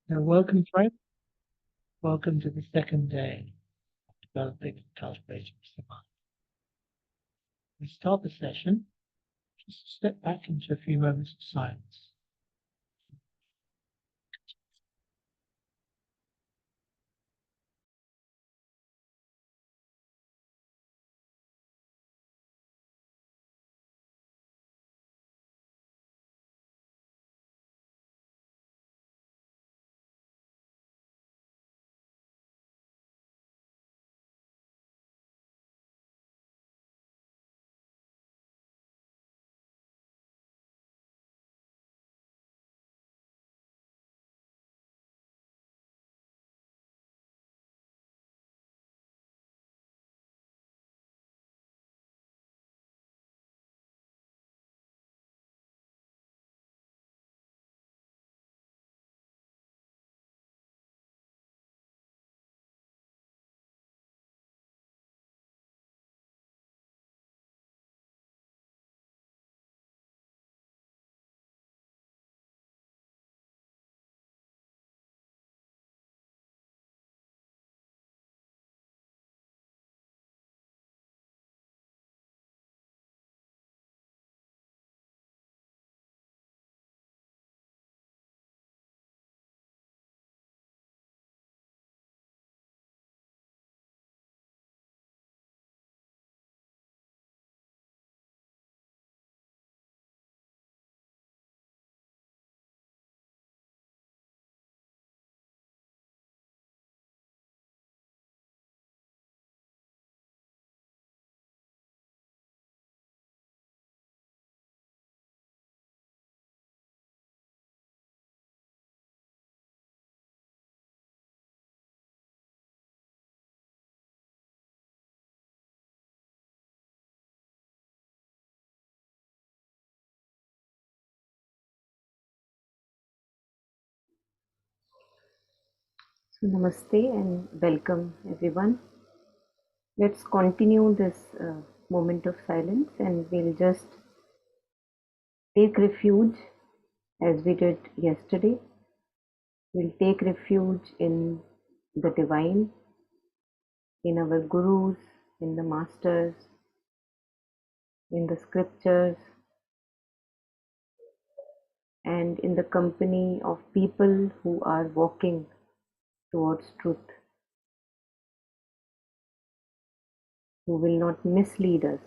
Now, welcome, friend. Welcome to the second day of developing and cultivating Samatha. We start the session. Just step back into a few moments of silence. So namaste and welcome everyone. Let's continue this moment of silence and we'll just take refuge as we did yesterday. We'll take refuge in the divine, in our gurus, in the masters, in the scriptures, and in the company of people who are walking towards truth, who will not mislead us.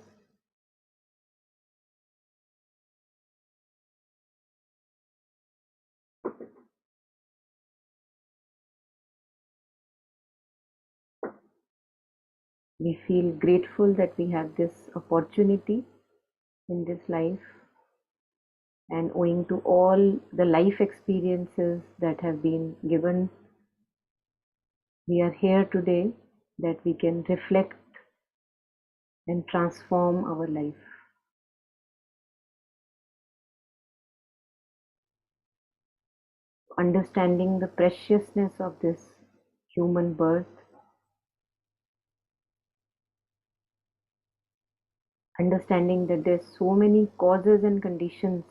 We feel grateful that we have this opportunity in this life, and owing to all the life experiences that have been given, we are here today that we can reflect and transform our life. Understanding the preciousness of this human birth, understanding that there's so many causes and conditions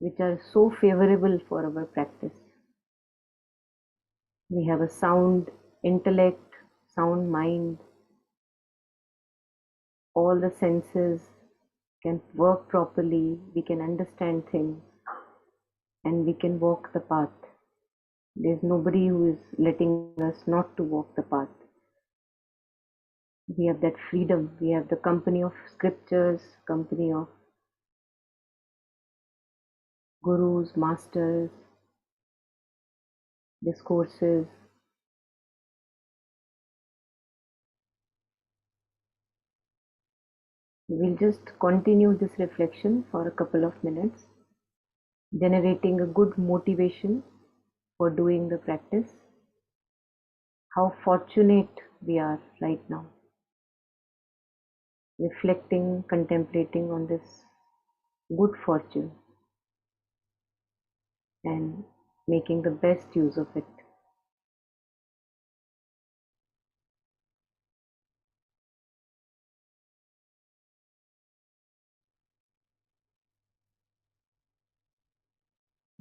which are so favorable for our practice. We have a sound intellect, sound mind, all the senses can work properly, we can understand things, and we can walk the path. There's nobody who is letting us not to walk the path. We have that freedom. We have the company of scriptures, company of gurus, masters, discourses. We'll just continue this reflection for a couple of minutes, generating a good motivation for doing the practice. How fortunate we are right now, reflecting, contemplating on this good fortune and making the best use of it.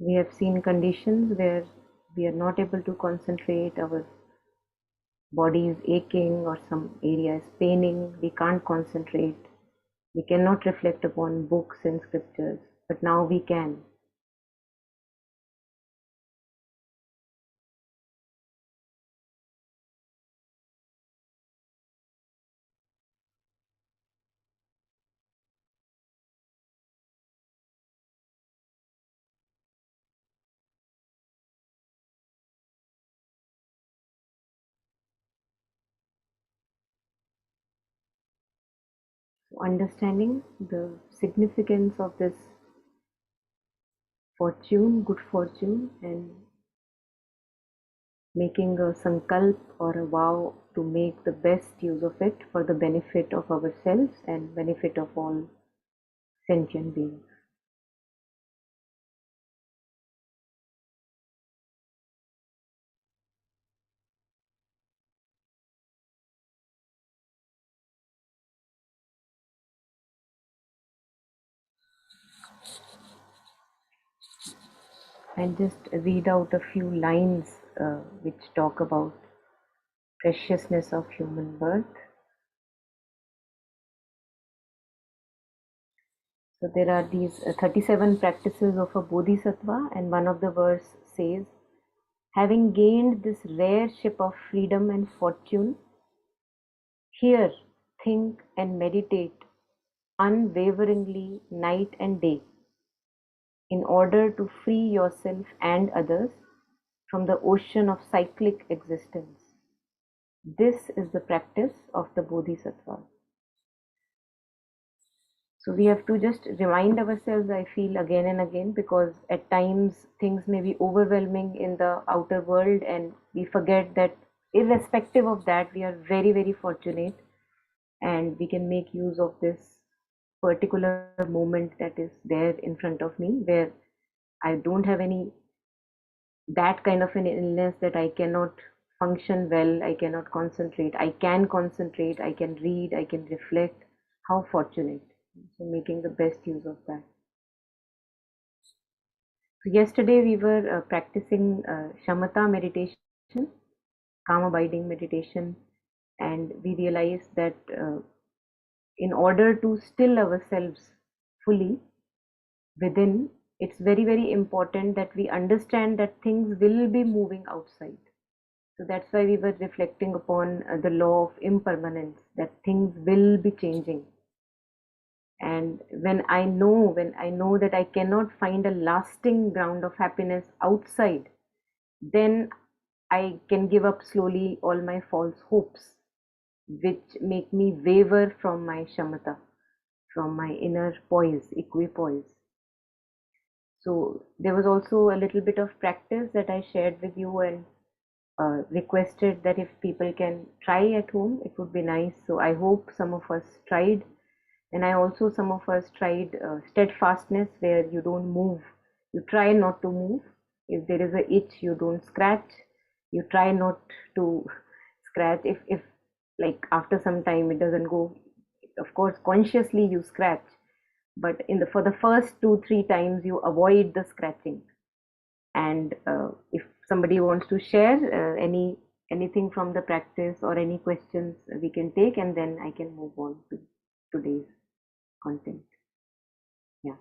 We have seen conditions where We are not able to concentrate, our body is aching or some area is paining, we can't concentrate, we cannot reflect upon books and scriptures, but now we can. Understanding the significance of this fortune, good fortune, and making a sankalp or a vow to make the best use of it for the benefit of ourselves and benefit of all sentient beings. I'll just read out a few lines which talk about preciousness of human birth. So there are these 37 practices of a bodhisattva, and one of the verse says, having gained this rare ship of freedom and fortune, here think and meditate unwaveringly night and day, in order to free yourself and others from the ocean of cyclic existence. This is the practice of the bodhisattva. So we have to just remind ourselves, I feel, again and again, because at times things may be overwhelming in the outer world and we forget that irrespective of that, we are very, very fortunate and we can make use of this particular moment that is there in front of me, where I don't have any that kind of an illness that I cannot function well, I cannot concentrate, I can concentrate, I can read, I can reflect. How fortunate. So making the best use of that. So yesterday we were practicing Shamatha meditation, calm abiding meditation, and we realized that in order to still ourselves fully within, it's very, very important that we understand that things will be moving outside. So that's why we were reflecting upon the law of impermanence, that things will be changing. And when I know that I cannot find a lasting ground of happiness outside, then I can give up slowly all my false hopes, which make me waver from my shamatha, from my inner poise, equipoise. So there was also a little bit of practice that I shared with you and requested that if people can try at home, it would be nice. So I hope some of us tried, and I also some of us tried steadfastness, where you don't move, you try not to move. If there is a itch, you don't scratch, you try not to scratch. If like after some time it doesn't go, of course consciously you scratch, but for the first 2-3 times you avoid the scratching. And if somebody wants to share anything from the practice or any questions, we can take, and then I can move on to today's content. Yeah.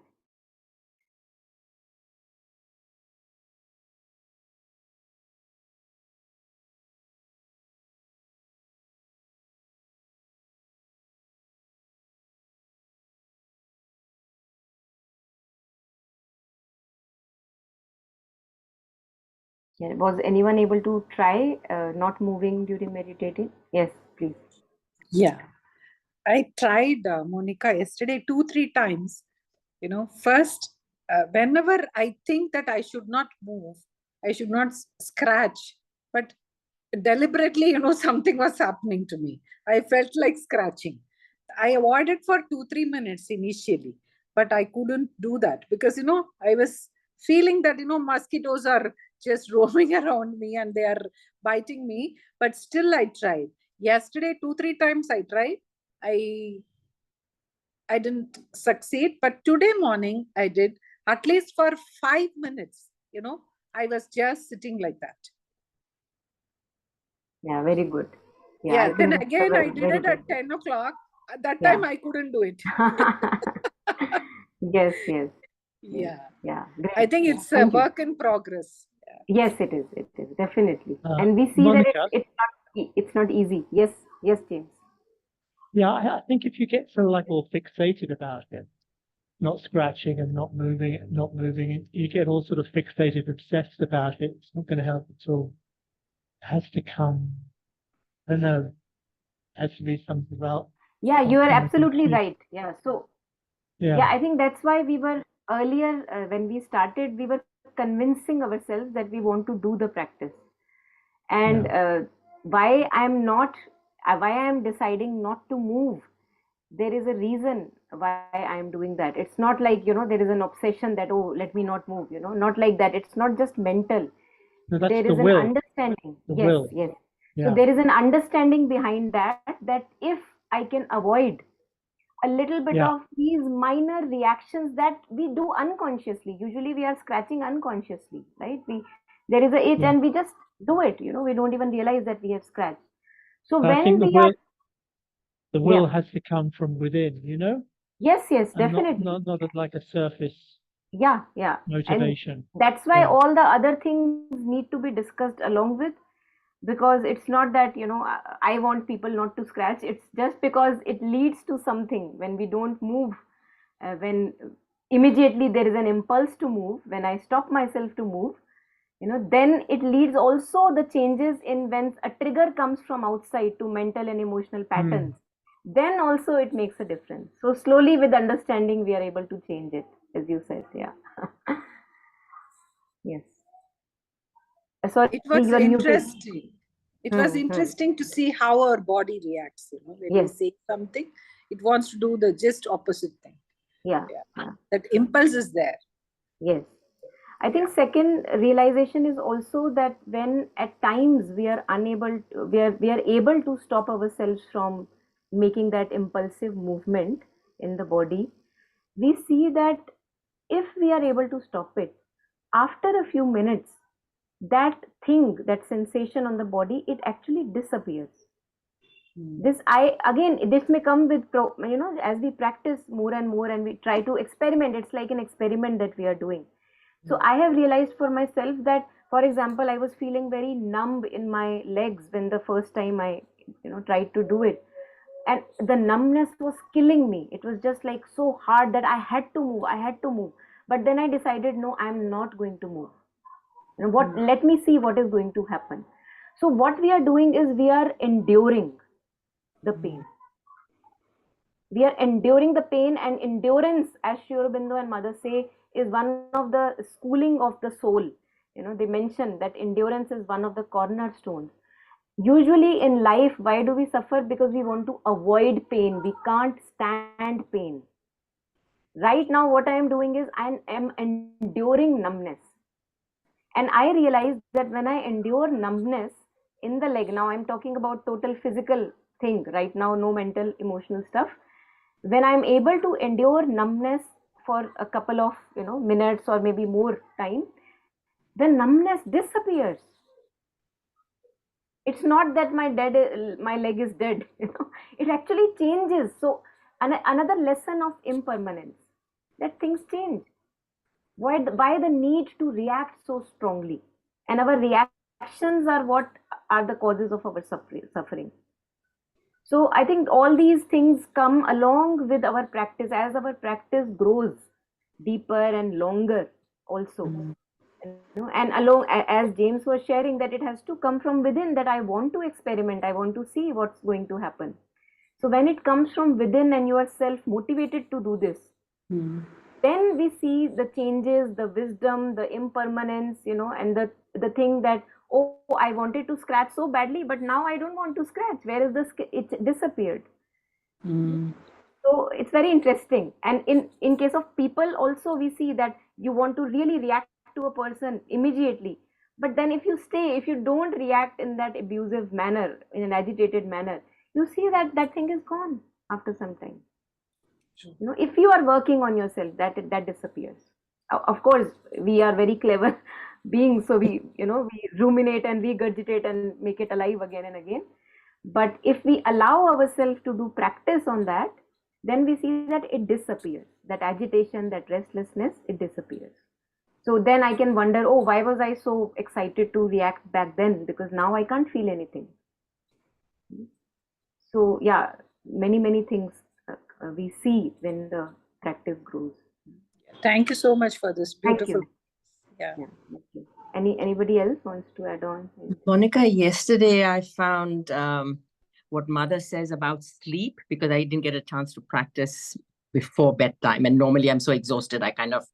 Yeah. Was anyone able to try not moving during meditating? Yes, please. Yeah, I tried, Monica, yesterday 2-3 times. First, whenever I think that I should not move, I should not scratch, but deliberately, something was happening to me. I felt like scratching. I avoided for 2-3 minutes initially, but I couldn't do that because, I was feeling that, mosquitoes are just roaming around me and they are biting me, but still I tried. Yesterday, 2-3 times I tried. I didn't succeed, but today morning I did at least for 5 minutes, I was just sitting like that. Yeah, very good. Yeah, I then think that's a again I very, did very it good. at 10 o'clock. At that Yeah. time I couldn't do it. Yes, yes, yes. Yeah, Yeah, I great. think Yeah, it's a thank you. work in progress. Yes, it is. It is definitely, Uh, and we see that Monica, it's not easy. Yes, yes, James. yeah, I think if you get sort of like all fixated about it, not scratching and not moving it, you get all sort of fixated, obsessed about it. It's not going to help at all. It has to come, I don't know, it has to be something about Yeah, you are absolutely spontaneity. right. Yeah, so Yeah, yeah, I think that's why we were earlier when we started, we were convincing ourselves that we want to do the practice, and yeah, why I'm not, why I'm deciding not to move. There is a reason why I'm doing that. It's not like, there is an obsession that, oh, let me not move, not like that. It's not just mental. no, that's There the is an will, understanding. the Yes, will. yes. So Yeah, there is an understanding behind that if I can avoid a little bit yeah, of these minor reactions that we do unconsciously. Usually we are scratching unconsciously, right? There is a itch yeah. and we just do it, we don't even realize that we have scratched. So I think when we are, the yeah, will has to come from within, yes, yes, and definitely. not as like a surface Yeah, yeah. And motivation. that's why Yeah, all the other things need to be discussed along with, because it's not that, I want people not to scratch. It's just because it leads to something when we don't move, when immediately there is an impulse to move, when I stop myself to move, then it leads also the changes in when a trigger comes from outside to mental and emotional mm. patterns. Then also it makes a difference. So slowly with understanding, we are able to change it, as you said. Yeah. Yes. Sorry, It you are was muted. interesting. It was interesting to see how our body reacts. When we Yes. say something, it wants to do the just opposite thing. Yeah. Yeah. Yeah. That impulse is there. Yes. I Yeah. think second realization is also that when at times we are unable to, we are able to stop ourselves from making that impulsive movement in the body, we see that if we are able to stop it, after a few minutes, that thing, that sensation on the body, it actually disappears. Mm. This I again, this may come with as we practice more and more and we try to experiment. It's like an experiment that we are doing. So I have realized for myself that, for example, I was feeling very numb in my legs when the first time I tried to do it, and the numbness was killing me. It was just like so hard that I had to move, but then I decided, no, I'm not going to move. What, Mm. let me see what is going to happen. So what we are doing is we are enduring the pain. We are enduring the pain, and endurance, as Sri Aurobindo and Mother say, is one of the schooling of the soul. They mention that endurance is one of the cornerstones. Usually in life, why do we suffer? Because we want to avoid pain. We can't stand pain. Right now what I am doing is I am enduring numbness, and I realized that when I endure numbness in the leg, now I'm talking about total physical thing right now, no mental emotional stuff. When I'm able to endure numbness for a couple of minutes or maybe more time, the numbness disappears. It's not that my leg is dead. It actually changes. So another lesson of impermanence, that things change. Why the need to react so strongly? And our reactions are what are the causes of our suffering. So I think all these things come along with our practice. As our practice grows deeper and longer also, and along, as James was sharing, that it has to come from within, that I want to experiment, I want to see what's going to happen. So when it comes from within and you are self motivated to do this, Mm. then we see the changes, the wisdom, the impermanence, and the thing that, oh, I wanted to scratch so badly, but now I don't want to scratch. Where is this? It disappeared. Mm. So it's very interesting. And in case of people also, we see that you want to really react to a person immediately, but then if you stay, if you don't react in that abusive manner, in an agitated manner, you see that that thing is gone after some time. True. If you are working on yourself, that disappears. Of course, we are very clever beings. So we ruminate and regurgitate and make it alive again and again. But if we allow ourselves to do practice on that, then we see that it disappears. That agitation, that restlessness, it disappears. So then I can wonder, oh, why was I so excited to react back then? Because now I can't feel anything. So yeah, many things we see when the practice grows. Thank you so much for this Thank beautiful. you. Yeah. Yeah, thank you. Anybody else wants to add on? Monica, yesterday I found what Mother says about sleep, because I didn't get a chance to practice before bedtime. And normally I'm so exhausted, I kind of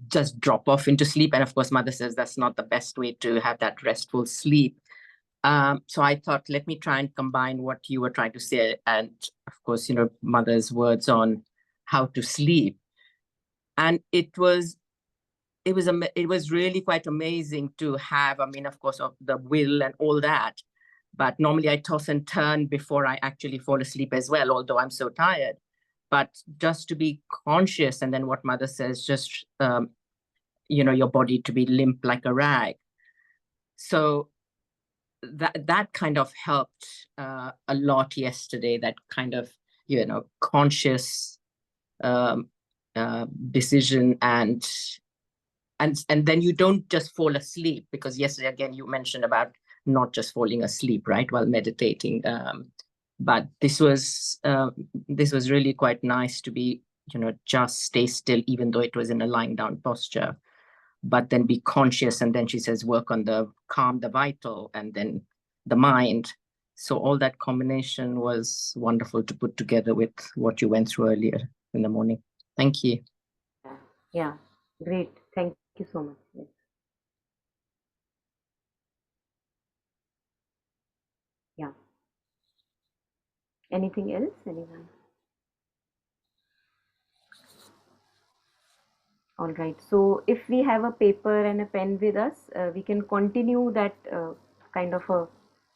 just drop off into sleep. And of course, Mother says that's not the best way to have that restful sleep. So I thought, let me try and combine what you were trying to say. And of course, Mother's words on how to sleep. And it was really quite amazing to have, I mean, of course, of the will and all that. But normally I toss and turn before I actually fall asleep as well, although I'm so tired. But just to be conscious, and then what Mother says, just, your body to be limp like a rag. So that kind of helped a lot yesterday, that kind of, conscious decision, and then you don't just fall asleep, because yesterday again you mentioned about not just falling asleep right while meditating, but this was really quite nice to be, just stay still, even though it was in a lying down posture, but then be conscious. And then she says work on the calm the vital and then the mind. So all that combination was wonderful to put together with what you went through earlier in the morning. Thank you. Yeah, great. Thank you so much. Yes. Yeah. Anything else? Anyone? All right. So if we have a paper and a pen with us, we can continue that kind of a,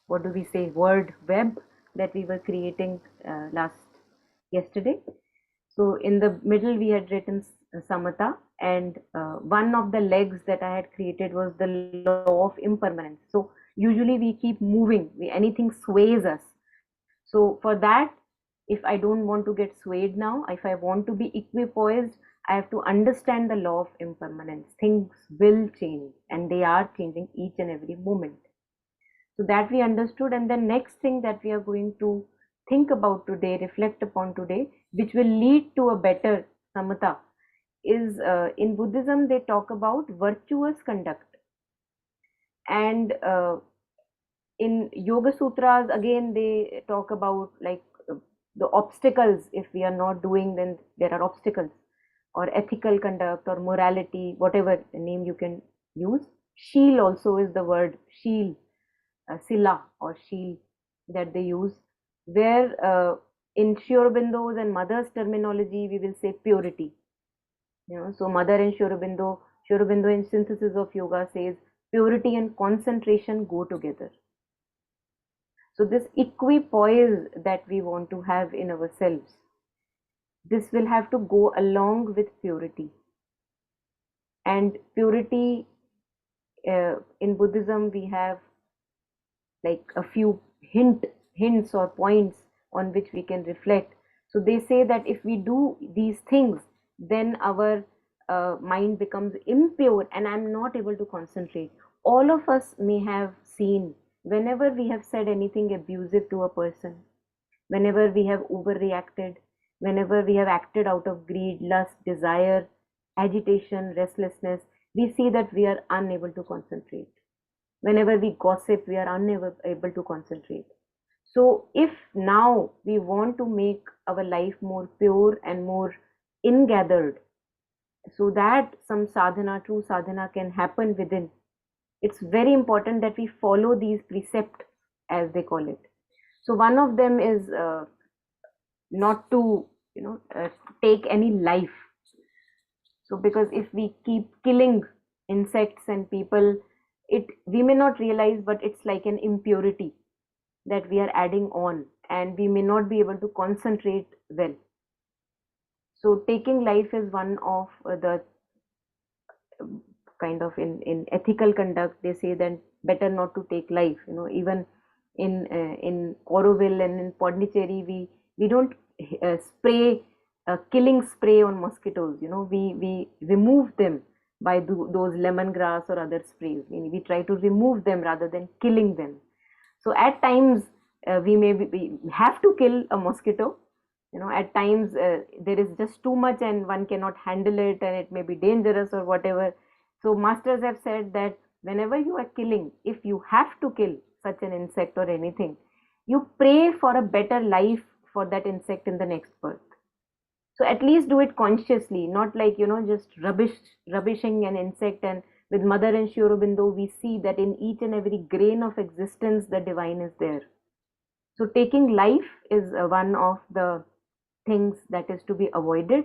what do we say, word web that we were creating yesterday. So in the middle, we had written Samata, and one of the legs that I had created was the law of impermanence. So usually we keep moving, anything sways us. So for that, if I don't want to get swayed now, if I want to be equipoised, I have to understand the law of impermanence. Things will change, and they are changing each and every moment. So that we understood, and the next thing that we are going to think about today, reflect upon today, which will lead to a better samatha, is in Buddhism they talk about virtuous conduct, and in Yoga Sutras again they talk about like the obstacles. If we are not doing, then there are obstacles, or ethical conduct or morality, whatever name you can use. Sheel also is the word, sheel, sila or sheel, that they use, where in Sri Aurobindo's and Mother's terminology we will say purity. So Mother and Sri Aurobindo in Synthesis of Yoga says purity and concentration go together. So this equipoise that we want to have in ourselves, this will have to go along with purity. And purity, in Buddhism we have like a few hints or points on which we can reflect. So they say that if we do these things, then our mind becomes impure and I'm not able to concentrate. All of us may have seen, whenever we have said anything abusive to a person, whenever we have overreacted, whenever we have acted out of greed, lust, desire, agitation, restlessness, we see that we are unable to concentrate. Whenever we gossip, we are unable to concentrate. So if now we want to make our life more pure and more ingathered, so that some sadhana, true sadhana can happen within, it's very important that we follow these precepts, as they call it. So one of them is not to take any life. So because if we keep killing insects and people, we may not realize, but it's like an impurity that we are adding on, and we may not be able to concentrate well. So taking life is one of the kind of in ethical conduct, they say that better not to take life. Even in Auroville and in Pondicherry, we don't spray killing spray on mosquitoes. We remove them by those lemongrass or other sprays. We try to remove them rather than killing them. So at times we have to kill a mosquito. At times there is just too much and one cannot handle it, and it may be dangerous or whatever. So masters have said that whenever you are killing, if you have to kill such an insect or anything, you pray for a better life for that insect in the next birth. So at least do it consciously, not like just rubbishing an insect. And with Mother and Sri Aurobindo, we see that in each and every grain of existence the divine is there. So taking life is one of the things that is to be avoided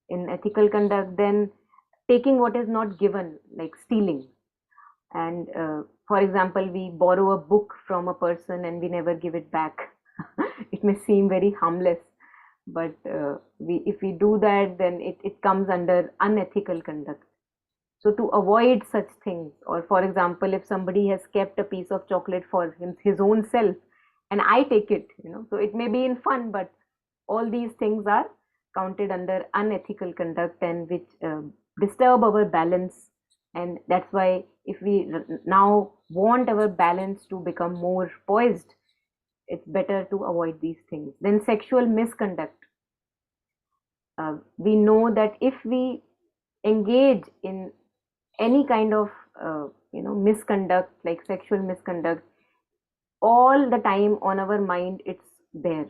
in ethical conduct. Then taking what is not given, like stealing. And for example, we borrow a book from a person and we never give it back. It may seem very harmless, but if we do that, then it comes under unethical conduct. So to avoid such things, or for example, if somebody has kept a piece of chocolate for his own self and I take it, so it may be in fun, but all these things are counted under unethical conduct, and which disturb our balance. And that's why if we now want our balance to become more poised, it's better to avoid these things. Then sexual misconduct. We know that if we engage in any kind of misconduct, like sexual misconduct, all the time on our mind it's there,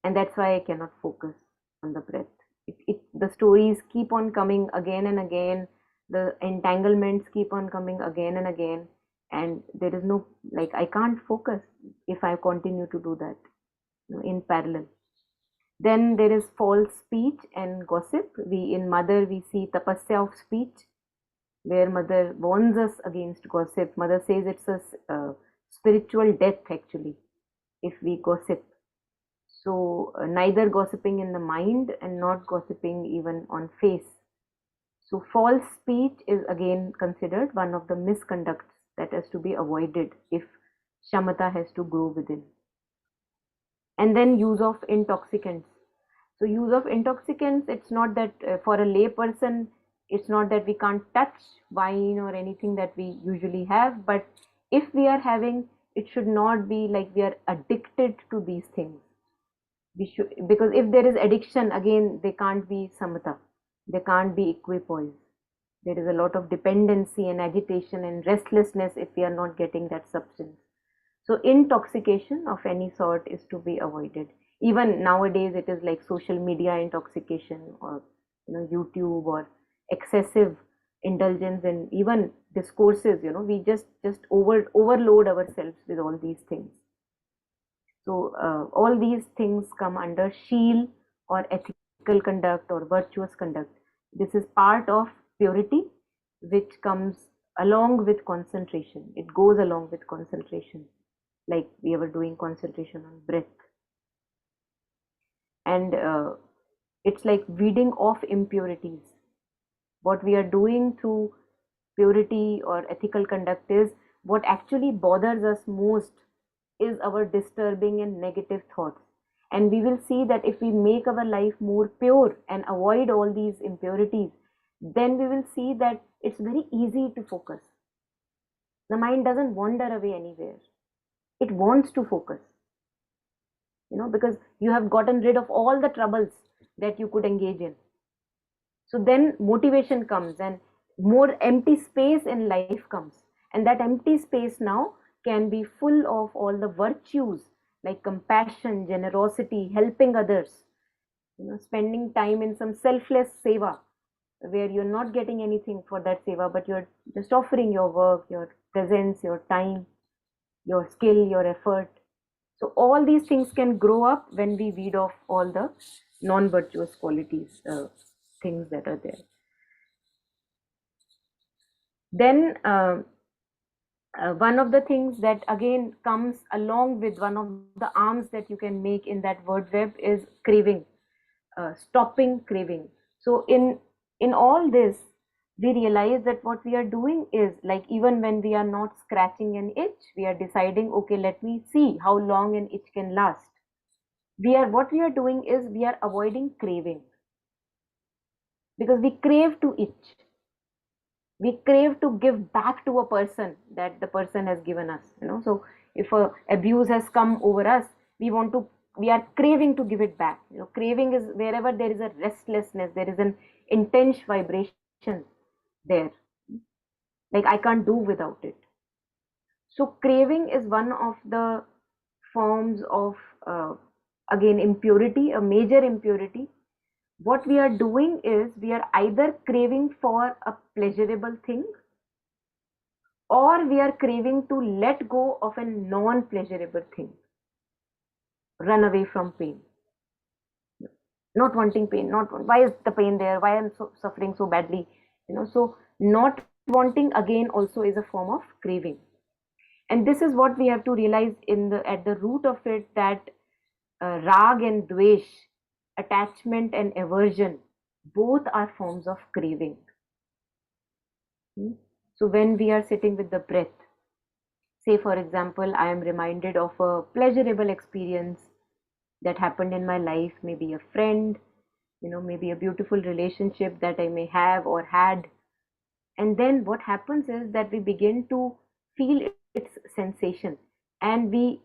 and that's why I cannot focus on the breath. The stories keep on coming again and again, the entanglements keep on coming again and again, and there is no, like, I can't focus if I continue to do that in parallel. Then there is false speech and gossip. In Mother we see tapasya of speech, where Mother warns us against gossip. Mother says it's a spiritual death actually if we gossip. So neither gossiping in the mind and not gossiping even on face. So false speech is again considered one of the misconducts that has to be avoided if shamatha has to grow within. And then use of intoxicants. So use of intoxicants, it's not that for a lay person, it's not that we can't touch wine or anything that we usually have, but if we are having, it should not be like we are addicted to these things. We should, because if there is addiction, again they can't be samatha, they can't be equipoise. There is a lot of dependency and agitation and restlessness if we are not getting that substance. So intoxication of any sort is to be avoided. Even nowadays it is like social media intoxication, or YouTube, or excessive indulgence in even discourses. We just overload ourselves with all these things. So all these things come under sheel or ethical conduct or virtuous conduct. This is part of purity, which comes along with concentration. It goes along with concentration, like we were doing concentration on breath. And it's like weeding off impurities. What we are doing through purity or ethical conduct is, what actually bothers us most is our disturbing and negative thoughts. And we will see that if we make our life more pure and avoid all these impurities, then we will see that it's very easy to focus. The mind doesn't wander away anywhere. It wants to focus, because you have gotten rid of all the troubles that you could engage in. So then motivation comes and more empty space in life comes. And that empty space now can be full of all the virtues like compassion, generosity, helping others, spending time in some selfless seva, where you're not getting anything for that seva, but you're just offering your work, your presence, your time, your skill, your effort. So all these things can grow up when we weed off all the non-virtuous qualities, things that are there. Then one of the things that again comes along with one of the arms that you can make in that word web is craving, stopping craving. So in all this, we realize that what we are doing is, like, even when we are not scratching an itch, we are deciding, okay, let me see how long an itch can last. What we are doing is we are avoiding craving, because we crave to itch. We crave to give back to a person that the person has given us, so if a abuse has come over us, we are craving to give it back. Craving is wherever there is a restlessness, there is an intense vibration there, like I can't do without it. So craving is one of the forms of, again, impurity, a major impurity. What we are doing is we are either craving for a pleasurable thing, or we are craving to let go of a non-pleasurable thing, run away from pain, not wanting pain, not why is the pain there, why I'm suffering so badly, so not wanting again also is a form of craving. And this is what we have to realize at the root of it, that rag and dvesh, attachment and aversion, both are forms of craving. So when we are sitting with the breath, say for example, I am reminded of a pleasurable experience that happened in my life, maybe a friend, maybe a beautiful relationship that I may have or had. And then what happens is that we begin to feel its sensation, and we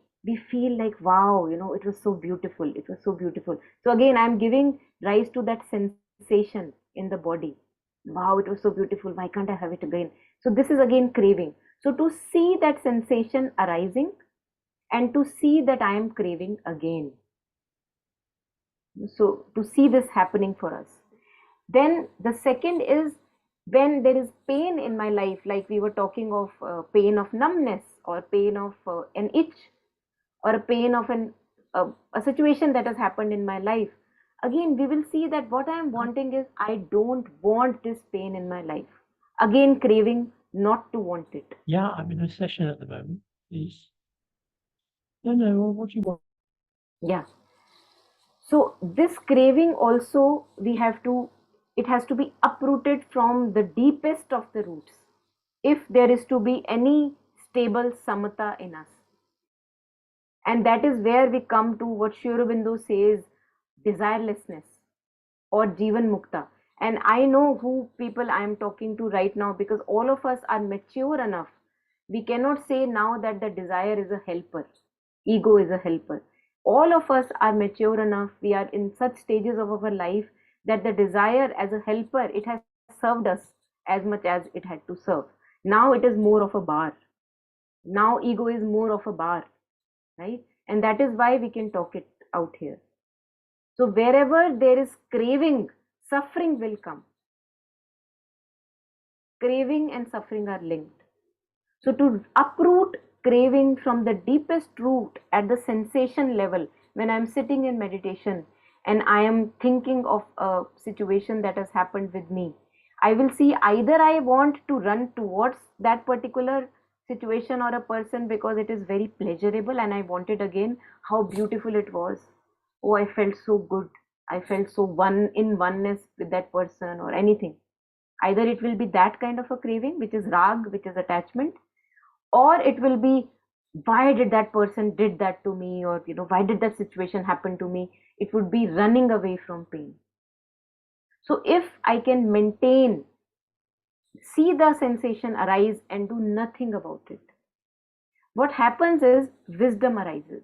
feel like, wow, it was so beautiful, it was so beautiful. So again, I'm giving rise to that sensation in the body. Wow, it was so beautiful, why can't I have it again? So this is again craving. So to see that sensation arising, and to see that I am craving again, so to see this happening for us. Then the second is when there is pain in my life, like we were talking of, pain of numbness, or pain of an itch, or a pain of a situation that has happened in my life. Again, we will see that what I am wanting is, I don't want this pain in my life. Again, craving not to want it. Yeah, I'm in a session at the moment. Please. No, what do you want? Yeah. So this craving also, it has to be uprooted from the deepest of the roots, if there is to be any stable samatha in us. And that is where we come to what Sri Aurobindo says, desirelessness, or Jivan Mukta. And I know who people I am talking to right now, because all of us are mature enough. We cannot say now that the desire is a helper, ego is a helper. All of us are mature enough. We are in such stages of our life that the desire as a helper, it has served us as much as it had to serve. Now it is more of a bar. Now ego is more of a bar, right? And that is why we can talk it out here. So wherever there is craving, suffering will come. Craving and suffering are linked. So to uproot craving from the deepest root at the sensation level, when I'm sitting in meditation and I am thinking of a situation that has happened with me, I will see either I want to run towards that particular situation or a person because it is very pleasurable and I want it again, how beautiful it was. Oh, I felt so good. I felt so in oneness with that person, or anything. Either it will be that kind of a craving, which is rag, which is attachment, or it will be, why did that person did that to me, or why did that situation happen to me? It would be running away from pain. So if I can maintain, see the sensation arise and do nothing about it, what happens is wisdom arises.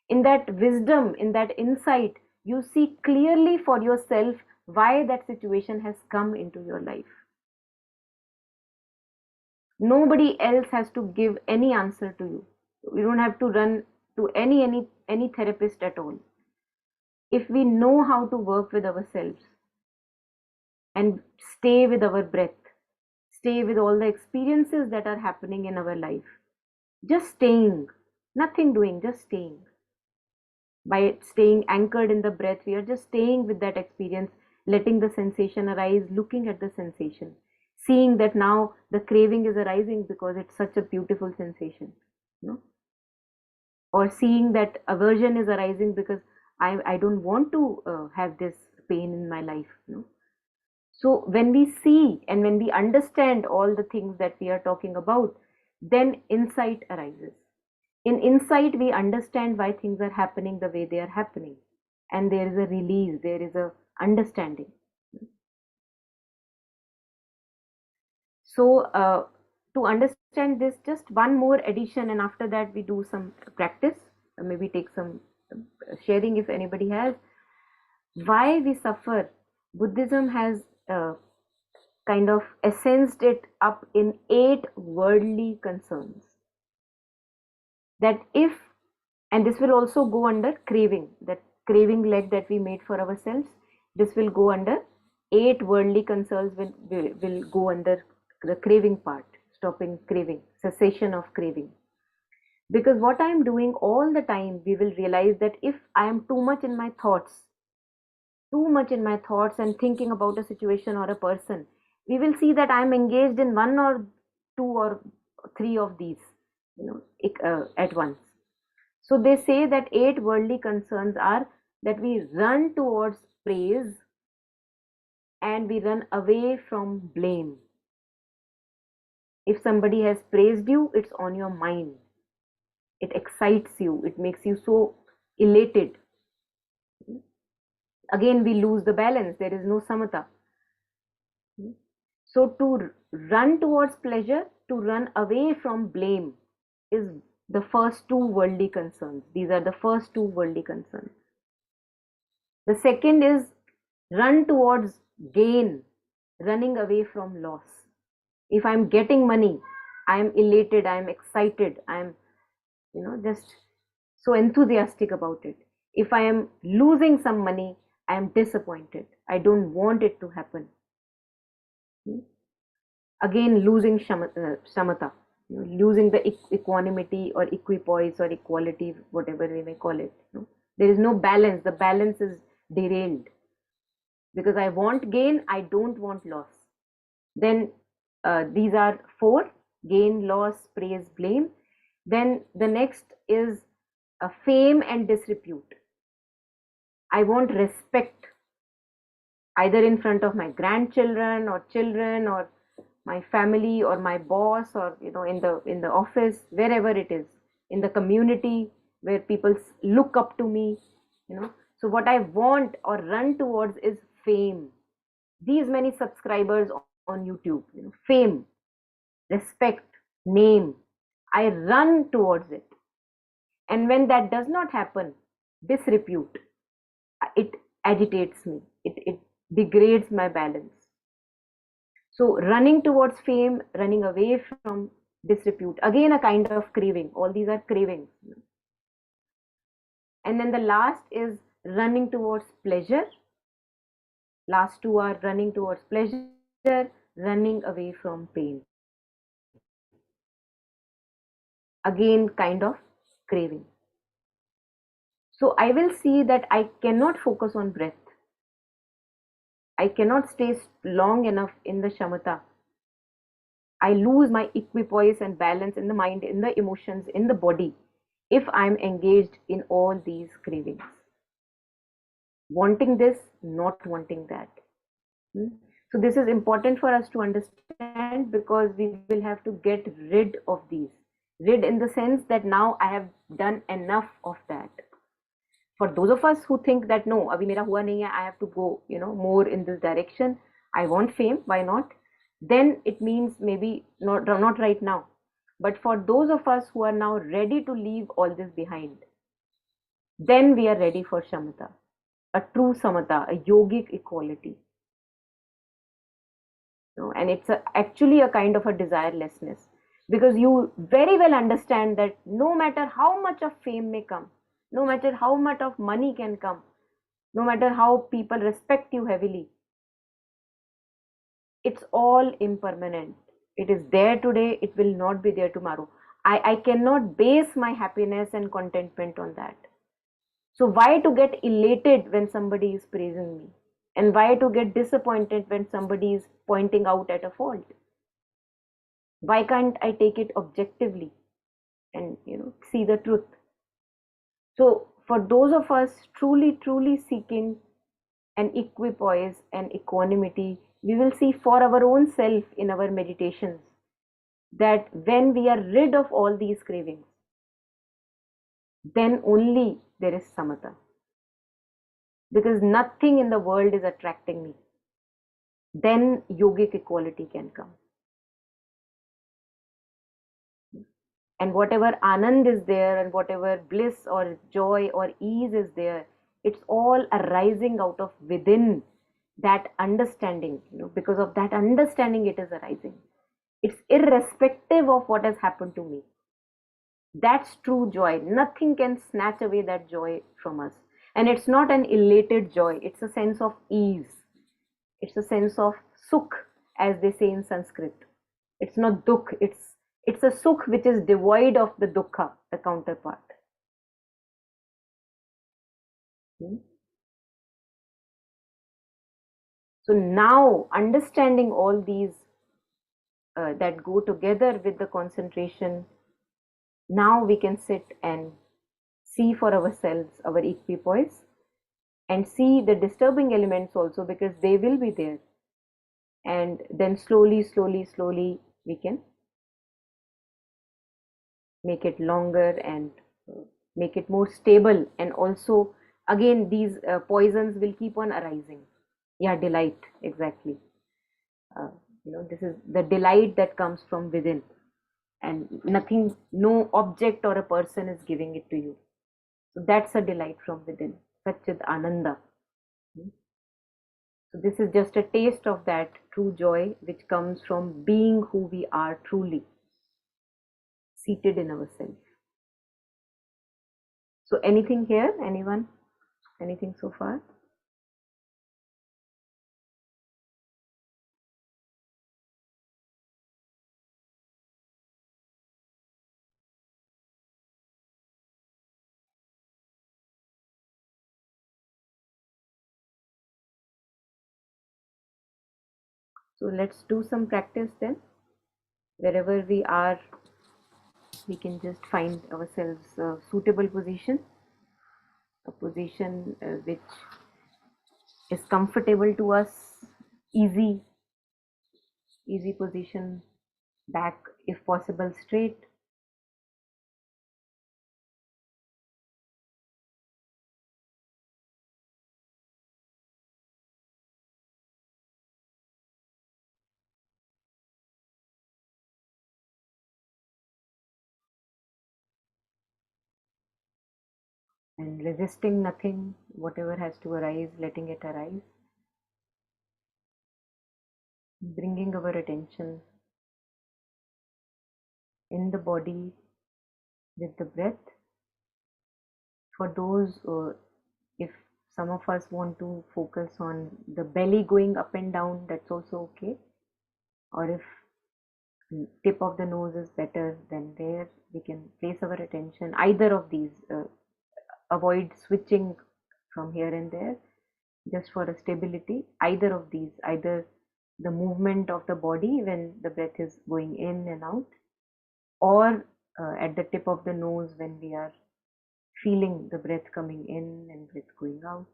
In that wisdom, in that insight, you see clearly for yourself why that situation has come into your life. Nobody else has to give any answer to you. You don't have to run to any therapist at all. If we know how to work with ourselves and stay with our breath, stay with all the experiences that are happening in our life, just staying, nothing doing, just staying. By staying anchored in the breath, we are just staying with that experience, letting the sensation arise, looking at the sensation, seeing that now the craving is arising because it's such a beautiful sensation, you know? Or seeing that aversion is arising because I don't want to have this pain in my life, So when we see and when we understand all the things that we are talking about, then insight arises. In insight, we understand why things are happening the way they are happening. And there is a release, there is a understanding. So to understand this, just one more addition, and after that we do some practice, maybe take some sharing if anybody has. Why we suffer? Buddhism has kind of essenced it up in 8 worldly concerns. That if, and this will also go under craving, that craving leg that we made for ourselves, this will go under 8 worldly concerns, will go under the craving part, stopping craving, cessation of craving. Because what I am doing all the time, we will realize that if I am too much in my thoughts and thinking about a situation or a person, we will see that I am engaged in 1 or 2 or 3 of these, at once. So they say that 8 worldly concerns are that we run towards praise and we run away from blame. If somebody has praised you, it's on your mind. It excites you. It makes you so elated. Again, we lose the balance. There is no samatha. So to run towards pleasure, to run away from blame is the first 2 worldly concerns. These are the first 2 worldly concerns. The second is run towards gain, running away from loss. If I'm getting money, I'm elated, I'm excited, I'm just so enthusiastic about it. If I am losing some money, I am disappointed. I don't want it to happen. Again, losing shamatha, losing the equanimity or equipoise or equality, whatever we may call it. There is no balance. The balance is derailed. Because I want gain, I don't want loss. Then these are 4: gain, loss, praise, blame. Then the next is fame and disrepute. I want respect, either in front of my grandchildren or children or my family or my boss, or in the office, wherever it is, in the community where people look up to me. So what I want or run towards is fame. These many subscribers on YouTube, fame, respect, name. I run towards it. And when that does not happen, disrepute, it agitates me. It degrades my balance. So running towards fame, running away from disrepute, again a kind of craving. All these are cravings. And then the last is running towards pleasure. Last 2 are running towards pleasure, running away from pain. Again, kind of craving. So I will see that I cannot focus on breath. I cannot stay long enough in the shamatha. I lose my equipoise and balance in the mind, in the emotions, in the body, if I'm engaged in all these cravings. Wanting this, not wanting that. So this is important for us to understand, because we will have to get rid of these. Rid in the sense that now I have done enough of that. For those of us who think that no, abhi mera hua nahi hai, I have to go, more in this direction. I want fame, why not? Then it means maybe not right now. But for those of us who are now ready to leave all this behind, then we are ready for shamatha, a true samatha, a yogic equality. And it's actually a kind of a desirelessness, because you very well understand that no matter how much of fame may come, no matter how much of money can come, no matter how people respect you heavily, it's all impermanent. It is there today, it will not be there tomorrow. I cannot base my happiness and contentment on that. So why to get elated when somebody is praising me? And why to get disappointed when somebody is pointing out at a fault? Why can't I take it objectively and see the truth? So for those of us truly seeking an equipoise and equanimity, we will see for our own self in our meditations that when we are rid of all these cravings, then only there is samatha. Because nothing in the world is attracting me. Then yogic equality can come. And whatever anand is there and whatever bliss or joy or ease is there, it's all arising out of within that understanding. Because of that understanding, it is arising. It's irrespective of what has happened to me. That's true joy. Nothing can snatch away that joy from us. And it's not an elated joy, it's a sense of ease. It's a sense of sukh, as they say in Sanskrit. It's not dukh, it's a sukh which is devoid of the dukkha, the counterpart. So now, understanding all these that go together with the concentration, now we can sit and see for ourselves our equipoise and see the disturbing elements also, because they will be there. And then slowly we can make it longer and make it more stable. And also, again, these poisons will keep on arising. Yeah, delight, exactly. This is the delight that comes from within, and nothing, no object or a person is giving it to you. So that's a delight from within, Satchid Ananda. So this is just a taste of that true joy which comes from being who we are truly, seated in ourselves. So anything here? Anyone? Anything so far? So let's do some practice then. Wherever we are, we can just find ourselves a suitable position, a position which is comfortable to us, easy position, back if possible straight. And resisting nothing, whatever has to arise, letting it arise. Bringing our attention in the body with the breath. For those, if some of us want to focus on the belly going up and down, that's also okay. Or if tip of the nose is better, then there we can place our attention. Either of these, avoid switching from here and there, just for a stability. Either of these, either the movement of the body when the breath is going in and out, or at the tip of the nose when we are feeling the breath coming in and breath going out.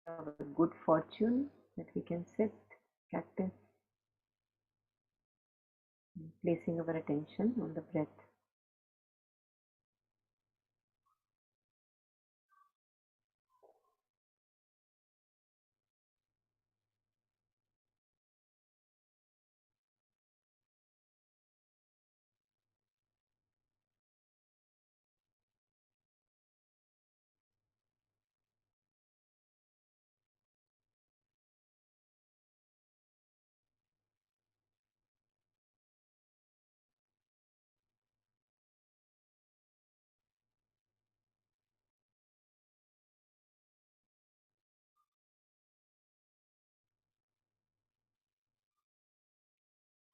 Our good fortune that we can sit, practice, placing our attention on the breath.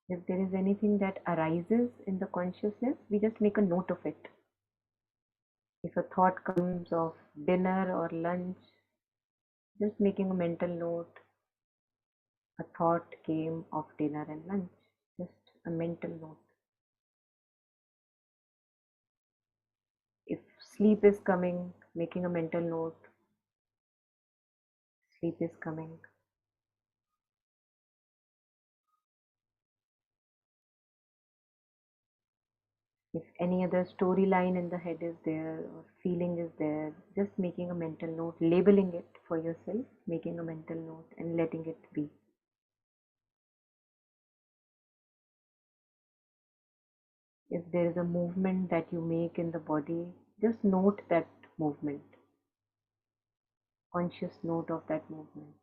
If there is anything that arises in the consciousness, we just make a note of it. If a thought comes of dinner or lunch, just making a mental note. A thought came of dinner and lunch, just a mental note. If sleep is coming, making a mental note. Sleep is coming. If any other storyline in the head is there or feeling is there, just making a mental note, labeling it for yourself, making a mental note and letting it be. If there is a movement that you make in the body, just note that movement. Conscious note of that movement.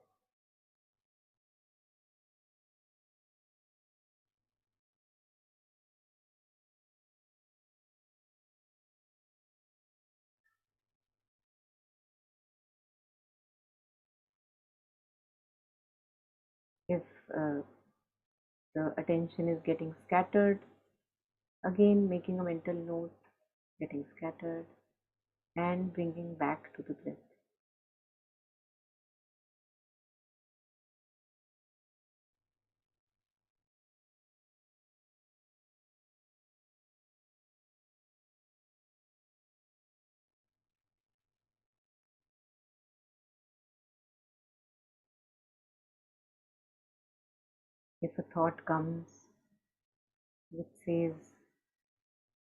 If the attention is getting scattered, again making a mental note, getting scattered and bringing back to the breath. If a thought comes which says,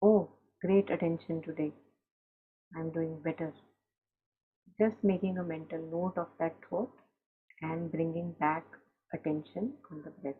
oh, great attention today, I'm doing better, just making a mental note of that thought and bringing back attention on the breath.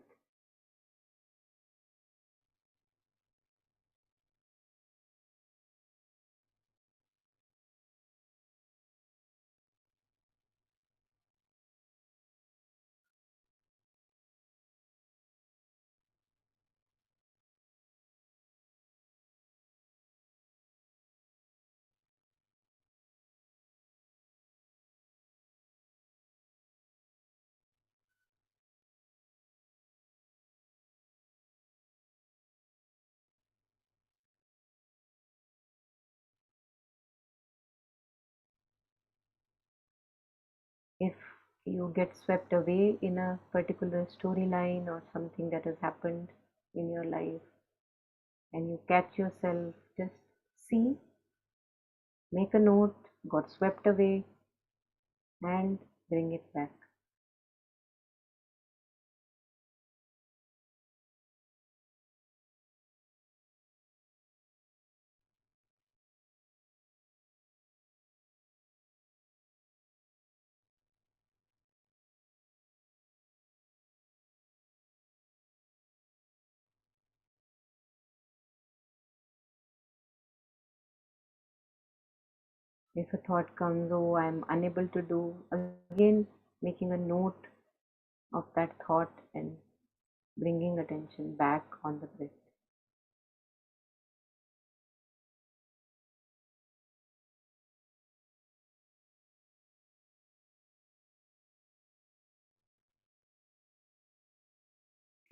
If you get swept away in a particular storyline or something that has happened in your life and you catch yourself, just see, make a note, got swept away, and bring it back. If a thought comes, oh, I'm unable to do, again making a note of that thought and bringing attention back on the breath.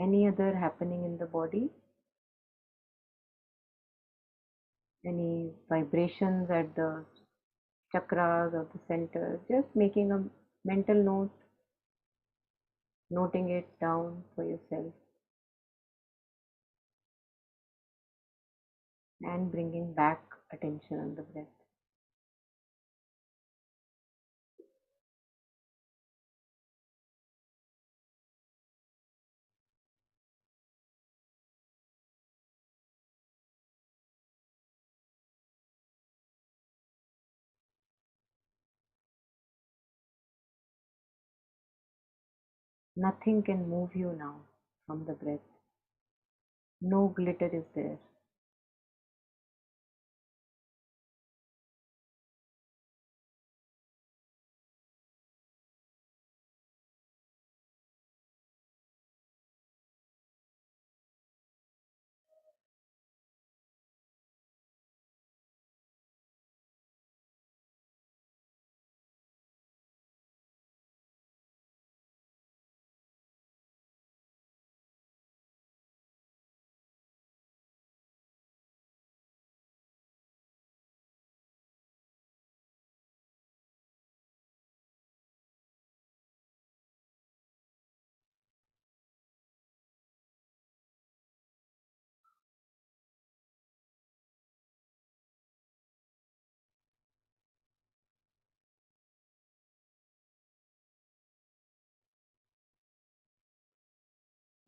Any other happening in the body? Any vibrations at the chakras or the center? Just making a mental note, noting it down for yourself, and bringing back attention on the breath. Nothing can move you now from the breath. No glitter is there.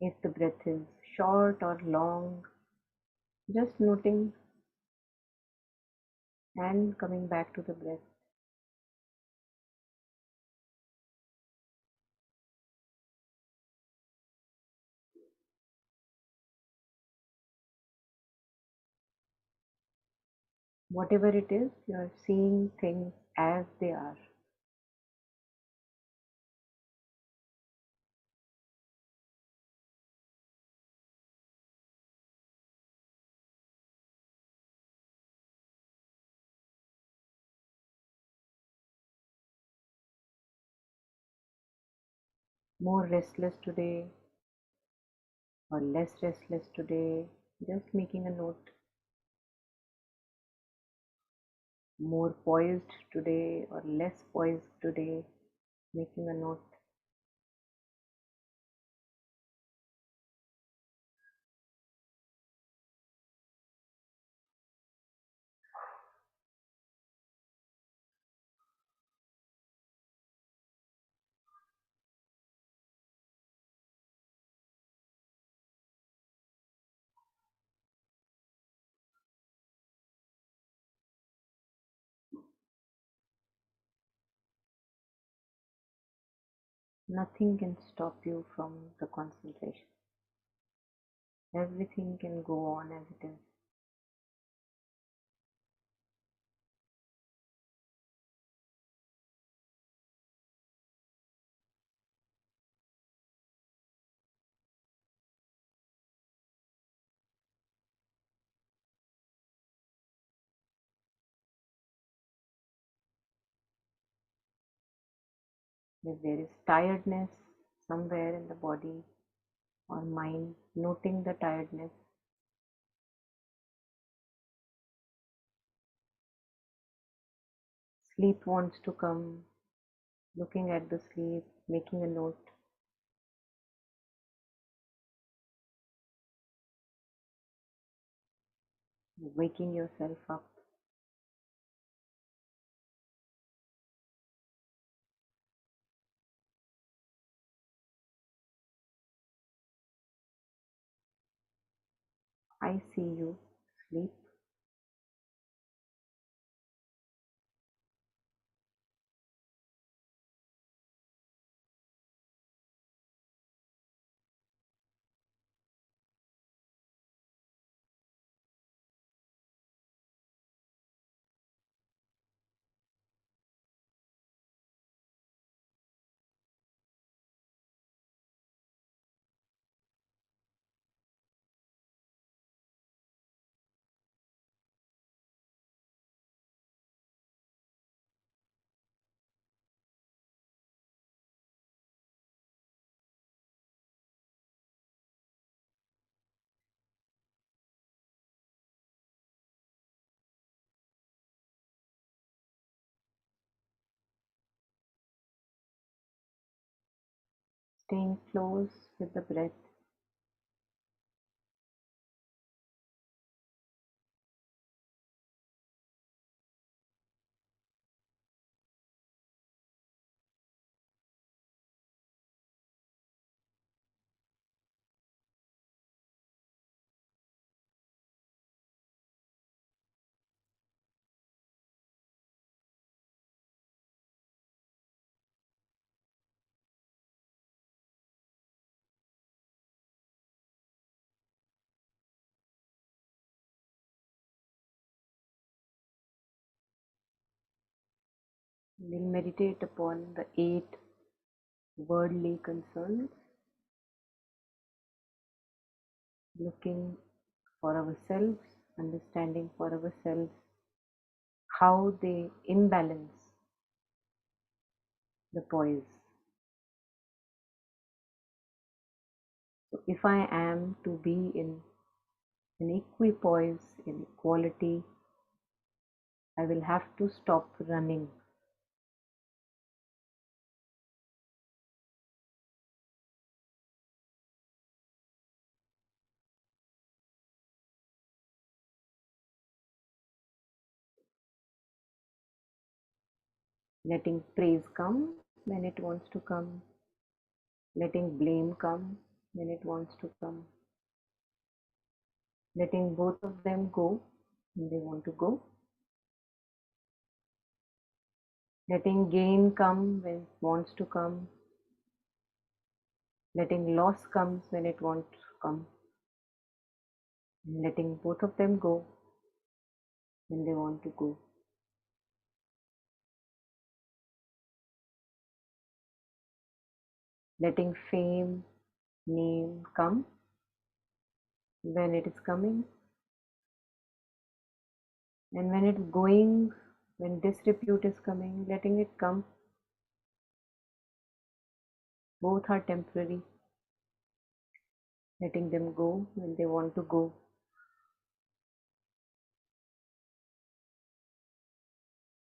If the breath is short or long, just noting and coming back to the breath. Whatever it is, you are seeing things as they are. More restless today or less restless today, just making a note. More poised today or less poised today, making a note. Nothing can stop you from the concentration. Everything can go on as it is. If there is tiredness somewhere in the body or mind, noting the tiredness. Sleep wants to come, looking at the sleep, making a note. Waking yourself up. I see you, sleep. Staying close with the breath. We'll meditate upon the 8 worldly concerns, looking for ourselves, understanding for ourselves how they imbalance the poise. So if I am to be in equipoise, in equality, I will have to stop running. Letting praise come when it wants to come, letting blame come when it wants to come. Letting both of them go when they want to go. Letting gain come when it wants to come. Letting loss comes when it wants to come. And letting both of them go when they want to go. Letting fame, name come when it is coming. And when it's going, when disrepute is coming, letting it come. Both are temporary. Letting them go when they want to go.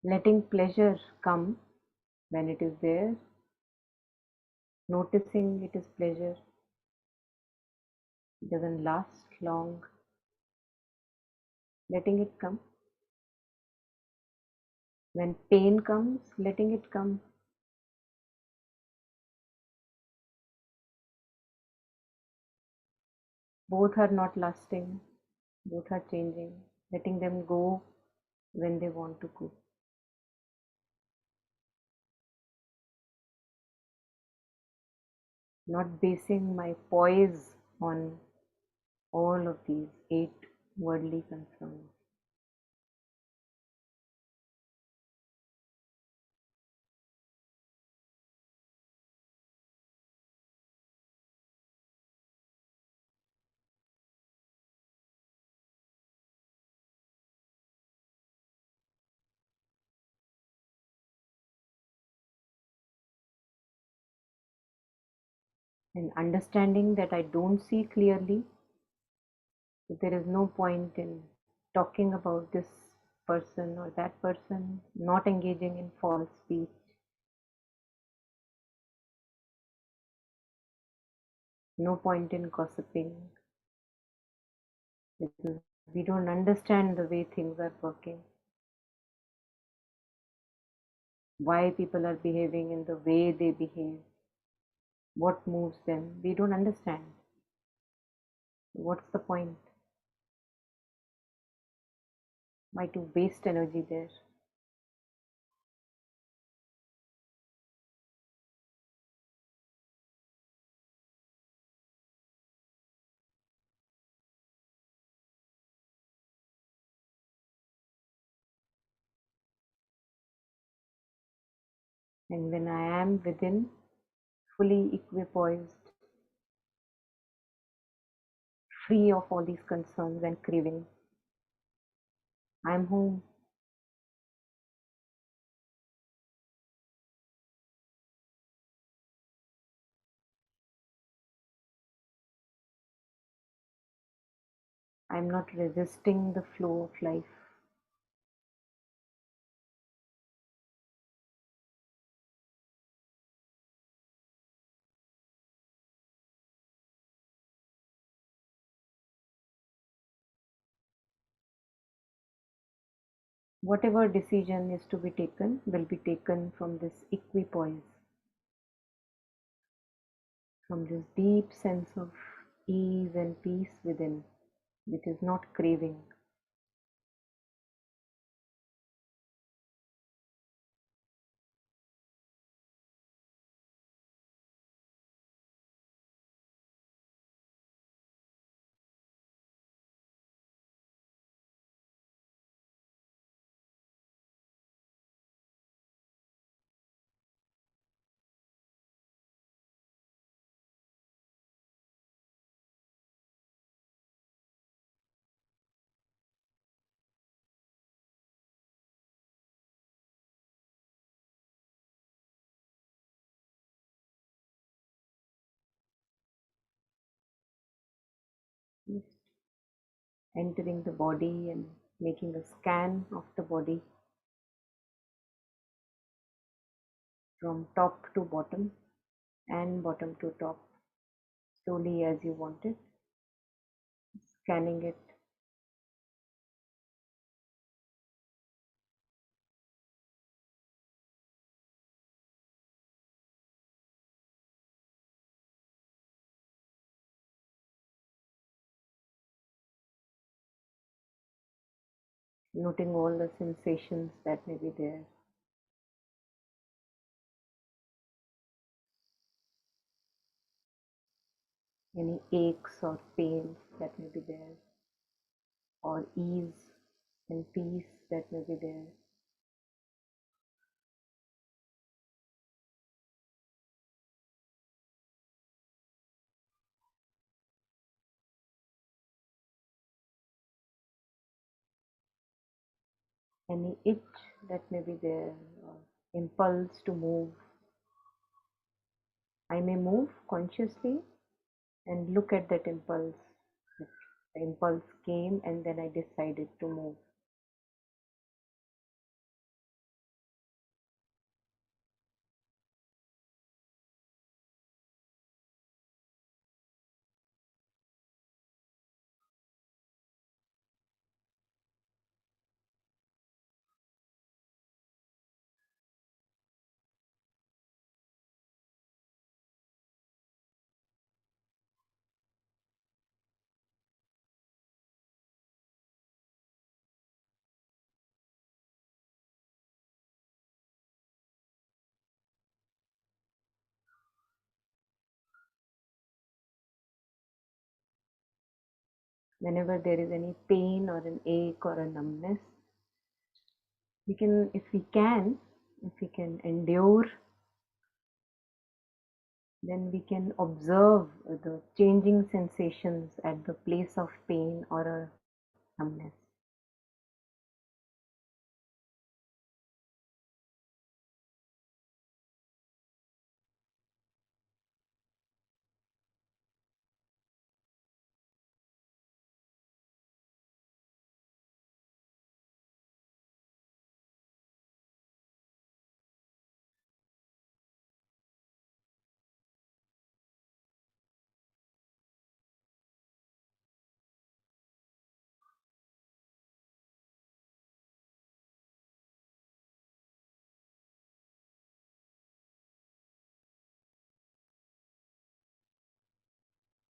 Letting pleasure come when it is there. Noticing it is pleasure. It doesn't last long. Letting it come. When pain comes, letting it come. Both are not lasting. Both are changing. Letting them go when they want to go. Not basing my poise on all of these 8 worldly concerns. And understanding that I don't see clearly, that there is no point in talking about this person or that person, not engaging in false speech. No point in gossiping, because we don't understand the way things are working. Why people are behaving in the way they behave. What moves them. We don't understand. What's the point? Why to waste energy there? And when I am within, fully equipoised, free of all these concerns and cravings, I am home. I am not resisting the flow of life. Whatever decision is to be taken will be taken from this equipoise, from this deep sense of ease and peace within, which is not craving. Just entering the body and making a scan of the body from top to bottom and bottom to top, slowly as you want it, scanning it. noting all the sensations that may be there. Any aches or pains that may be there, or ease and peace that may be there. Any itch that may be there, or impulse to move. I may move consciously and look at that impulse. The impulse came and then I decided to move. Whenever there is any pain or an ache or a numbness, we can, if we can endure, then we can observe the changing sensations at the place of pain or a numbness.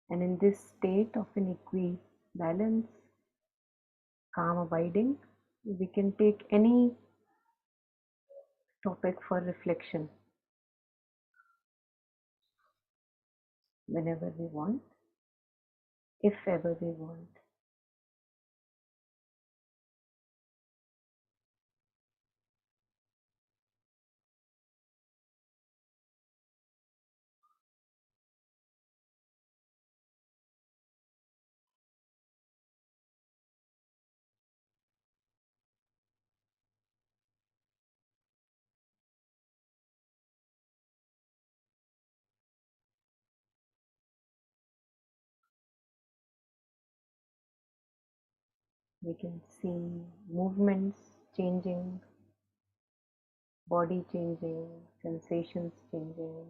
And in this state of an equibalance, calm abiding, we can take any topic for reflection whenever we want, if ever we want. We can see movements changing, body changing, sensations changing,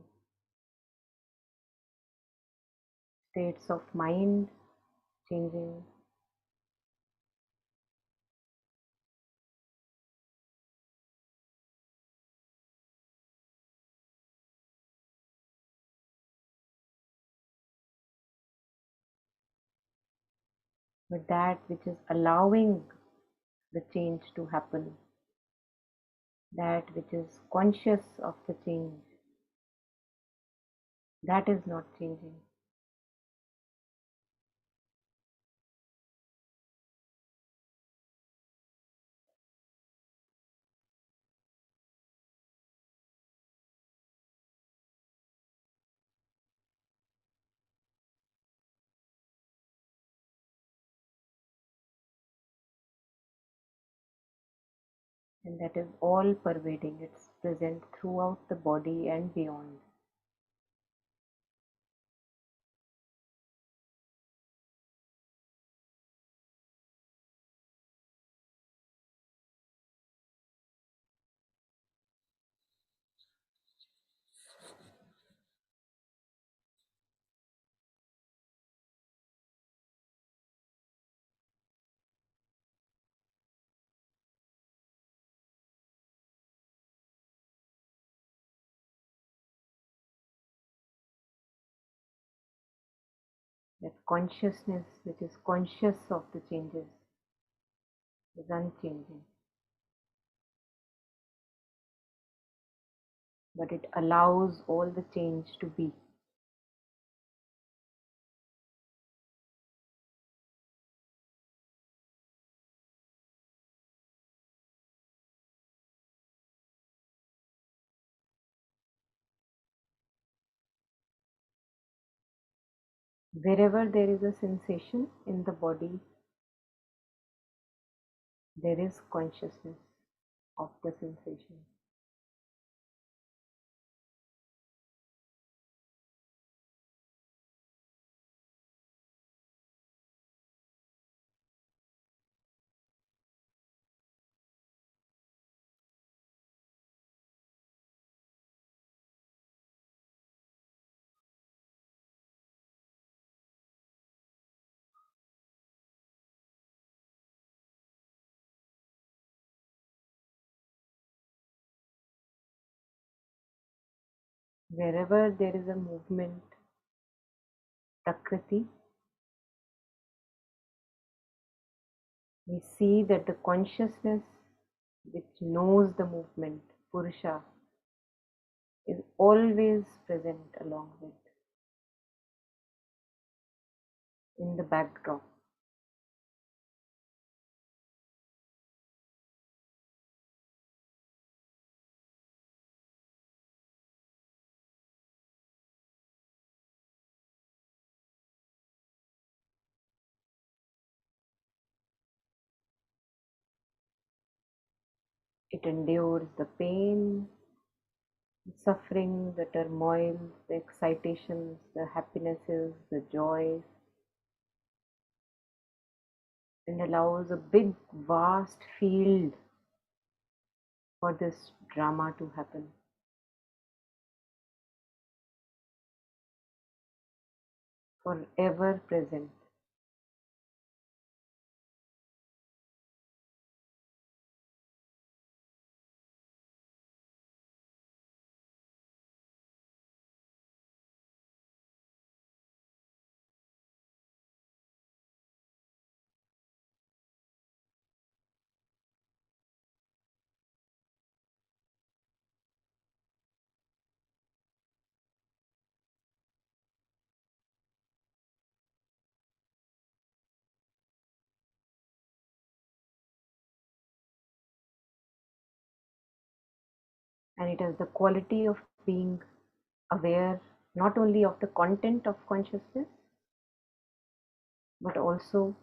states of mind changing. But that which is allowing the change to happen, that which is conscious of the change, that is not changing. And that is all pervading. It's present throughout the body and beyond. That consciousness which is conscious of the changes, is unchanging, but it allows all the change to be. Wherever there is a sensation in the body, there is consciousness of the sensation. Wherever there is a movement, Prakriti, we see that the consciousness which knows the movement, Purusha, is always present along with, in the backdrop. It endures the pain, the suffering, the turmoil, the excitations, the happinesses, the joys, and allows a big, vast field for this drama to happen. Forever present. And it has the quality of being aware not only of the content of consciousness, but also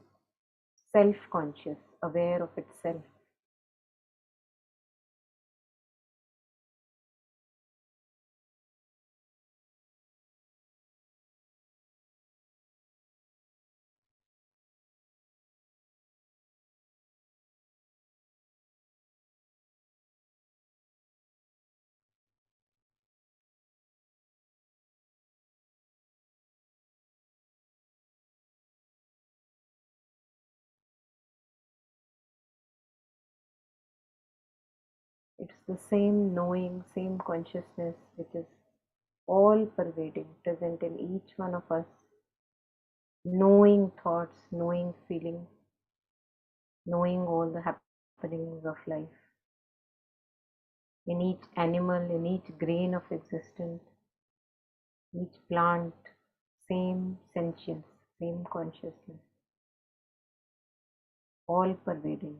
self-conscious, aware of itself. It's the same knowing, same consciousness which is all pervading, present in each one of us, knowing thoughts, knowing feelings, knowing all the happenings of life. In each animal, in each grain of existence, each plant, same sentience, same consciousness, all pervading.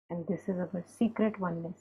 And this is our secret oneness.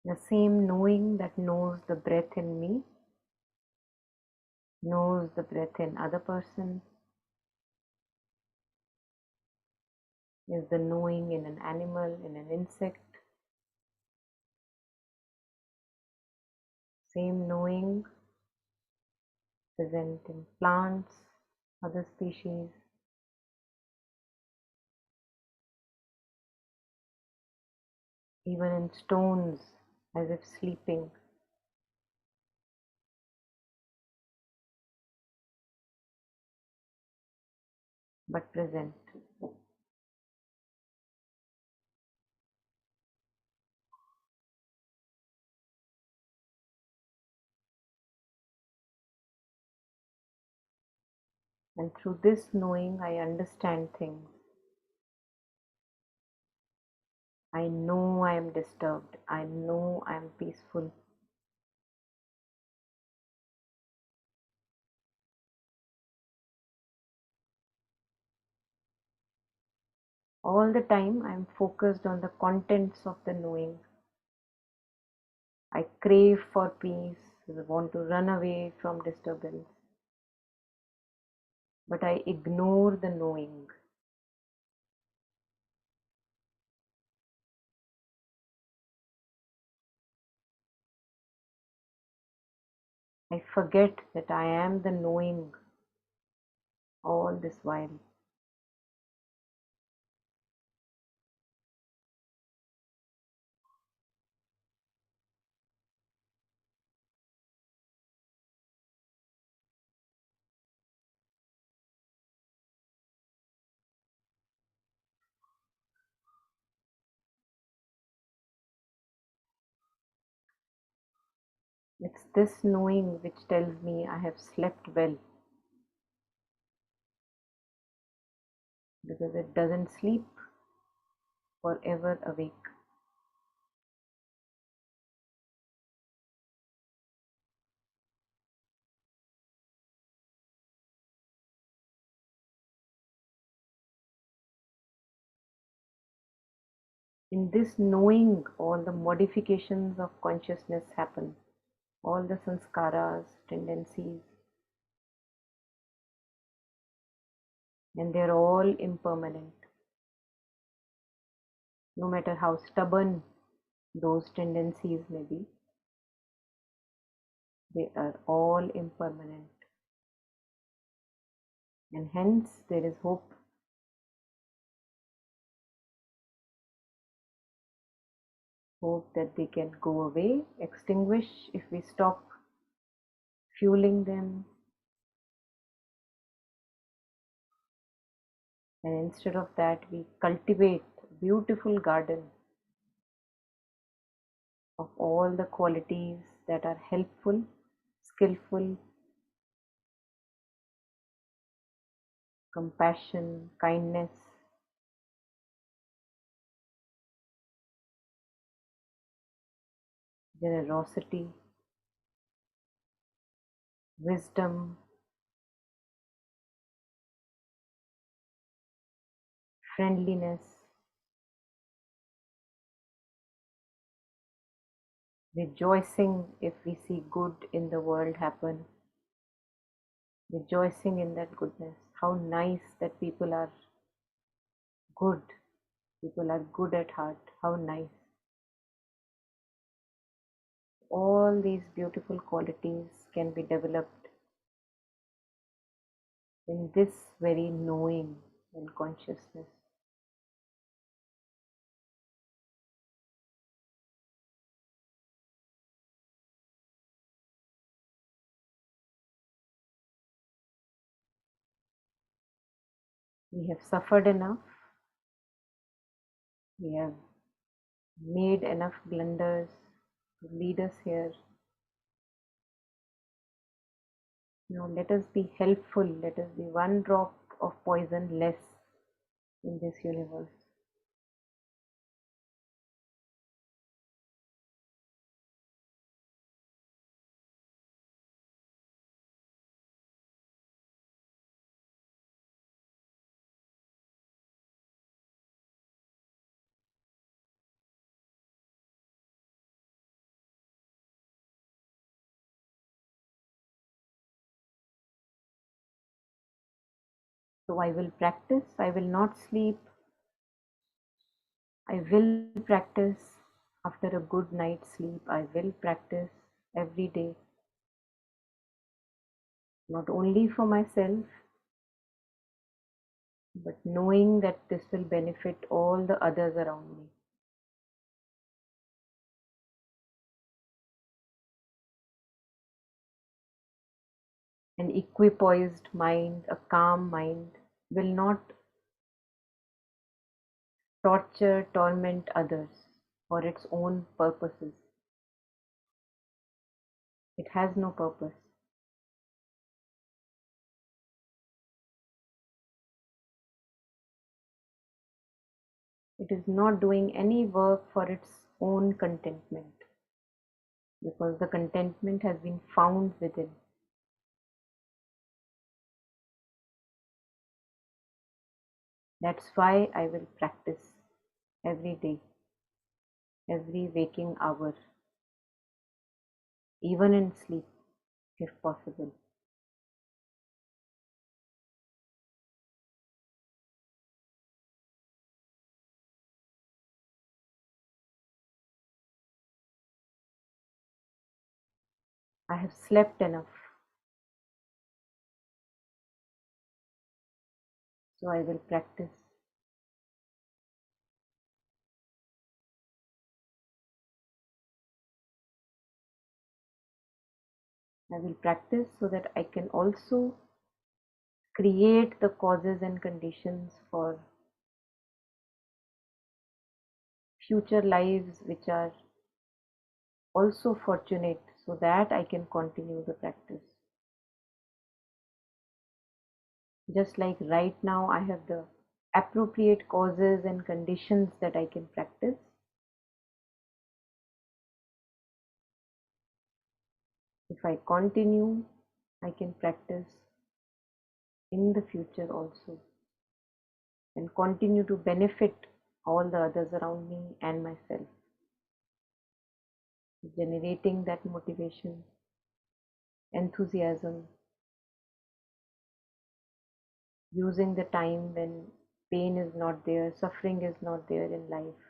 The same knowing that knows the breath in me, knows the breath in other person, is the knowing in an animal, in an insect. Same knowing present in plants, other species. Even in stones, as if sleeping. But present. And through this knowing, I understand things. I know I am disturbed. I know I am peaceful. All the time, I am focused on the contents of the knowing. I crave for peace. I want to run away from disturbance. But I ignore the knowing. I forget that I am the knowing all this while. It's this knowing which tells me I have slept well, because it doesn't sleep, forever awake. In this knowing, all the modifications of consciousness happen, all the sanskaras, tendencies, and they're all impermanent. No matter how stubborn those tendencies may be, they are all impermanent. And hence there is hope. Hope that they can go away, extinguish if we stop fueling them. And instead of that, we cultivate a beautiful garden of all the qualities that are helpful, skillful, compassion, kindness, generosity, wisdom, friendliness, rejoicing if we see good in the world happen, rejoicing in that goodness. How nice that people are good. People are good at heart. How nice. All these beautiful qualities can be developed in this very knowing and consciousness. We have suffered enough. We have made enough blunders to lead us here. Now let us be helpful. Let us be one drop of poison less in this universe. So I will practice, I will not sleep, I will practice after a good night's sleep, I will practice every day, not only for myself, but knowing that this will benefit all the others around me. An equipoised mind, a calm mind, will not torture, torment others for its own purposes. It has no purpose. It is not doing any work for its own contentment, because the contentment has been found within. That's why I will practice every day, every waking hour, even in sleep, if possible. I have slept enough, so I will practice. I will practice so that I can also create the causes and conditions for future lives which are also fortunate, so that I can continue the practice. Just like right now I have the appropriate causes and conditions that I can practice, if I continue, I can practice in the future also, and continue to benefit all the others around me and myself, generating that motivation, enthusiasm, using the time when pain is not there, suffering is not there in life,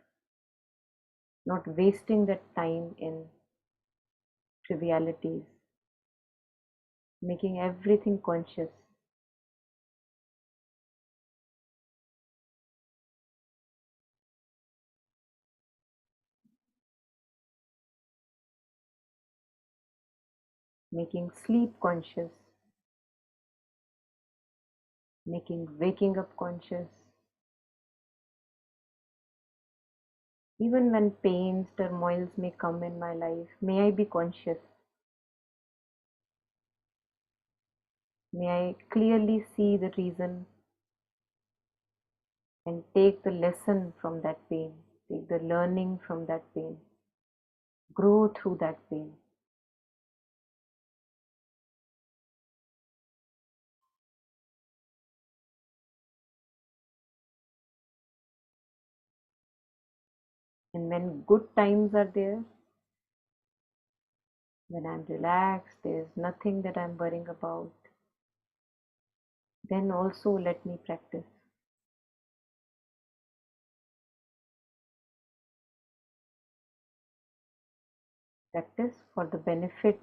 not wasting that time in trivialities, making everything conscious, making sleep conscious, making waking up conscious. Even when pains, turmoils may come in my life, may I be conscious. May I clearly see the reason and take the lesson from that pain, take the learning from that pain, grow through that pain. And when good times are there, when I'm relaxed, there's nothing that I'm worrying about, then also let me practice. Practice for the benefit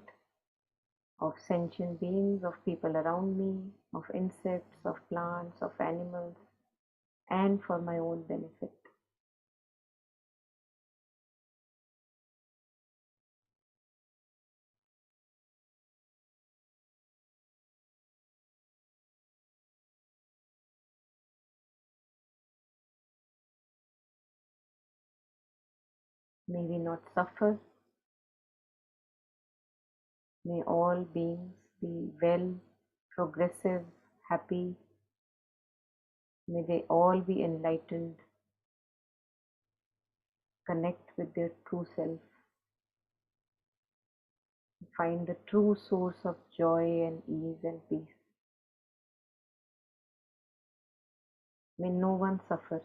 of sentient beings, of people around me, of insects, of plants, of animals, and for my own benefit. May we not suffer. May all beings be well, progressive, happy. May they all be enlightened, connect with their true self, find the true source of joy and ease and peace. May no one suffer.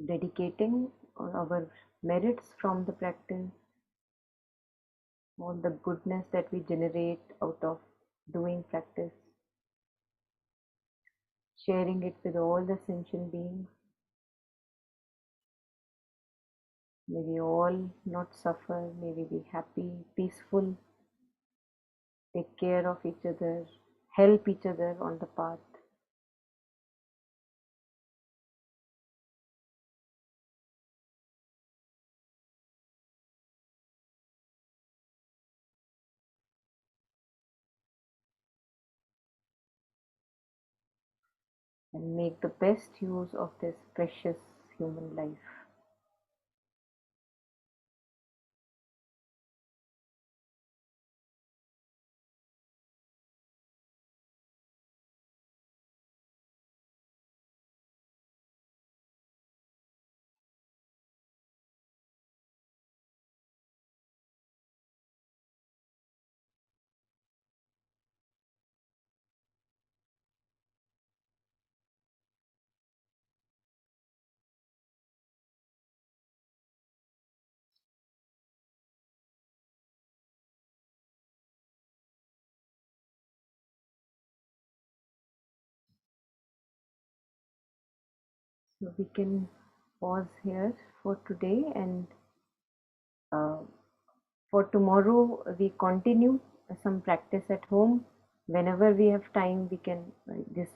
dedicating our merits from the practice, all the goodness that we generate out of doing practice, sharing it with all the sentient beings. May we all not suffer, may we be happy, peaceful, take care of each other, help each other on the path. And make the best use of this precious human life. So we can pause here for today, and for tomorrow we continue some practice at home. Whenever we have time, we can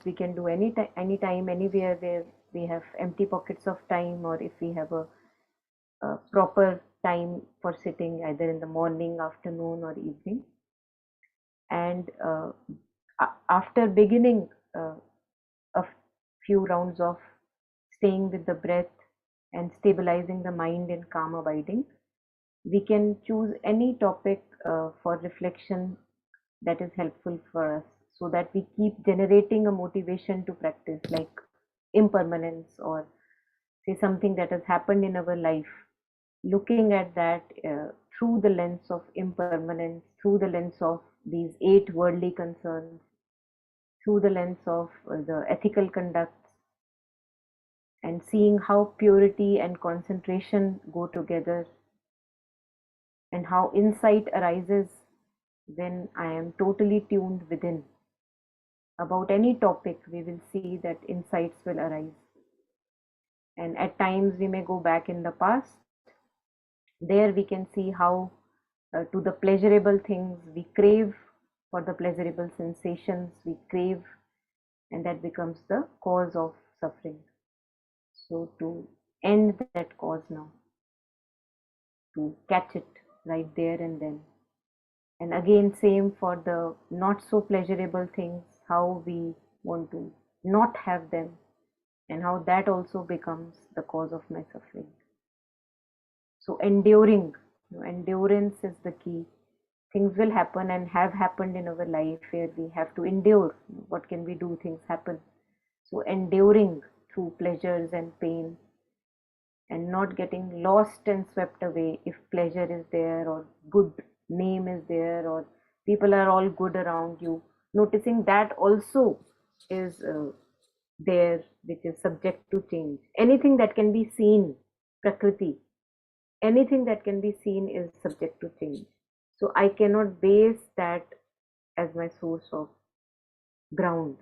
we can do anytime, anywhere where we have empty pockets of time, or if we have a proper time for sitting, either in the morning, afternoon, or evening. And after beginning a few rounds of staying with the breath and stabilizing the mind in calm abiding, we can choose any topic for reflection that is helpful for us, so that we keep generating a motivation to practice, like impermanence, or say something that has happened in our life, looking at that through the lens of impermanence, through the lens of these 8 worldly concerns, through the lens of the ethical conducts, and seeing how purity and concentration go together, and how insight arises when I am totally tuned within. About any topic, we will see that insights will arise. And at times we may go back in the past. There we can see how to the pleasurable things we crave, for the pleasurable sensations we crave, and that becomes the cause of suffering. So to end that cause now, to catch it right there and then. And again, same for the not so pleasurable things, how we want to not have them, and how that also becomes the cause of my suffering. So enduring, endurance is the key. Things will happen and have happened in our life where we have to endure. What can we do? Things happen. So enduring through pleasures and pain, and not getting lost and swept away if pleasure is there, or good name is there, or people are all good around you. Noticing that also is there, which is subject to change. Anything that can be seen, Prakriti, anything that can be seen is subject to change. So I cannot base that as my source of ground,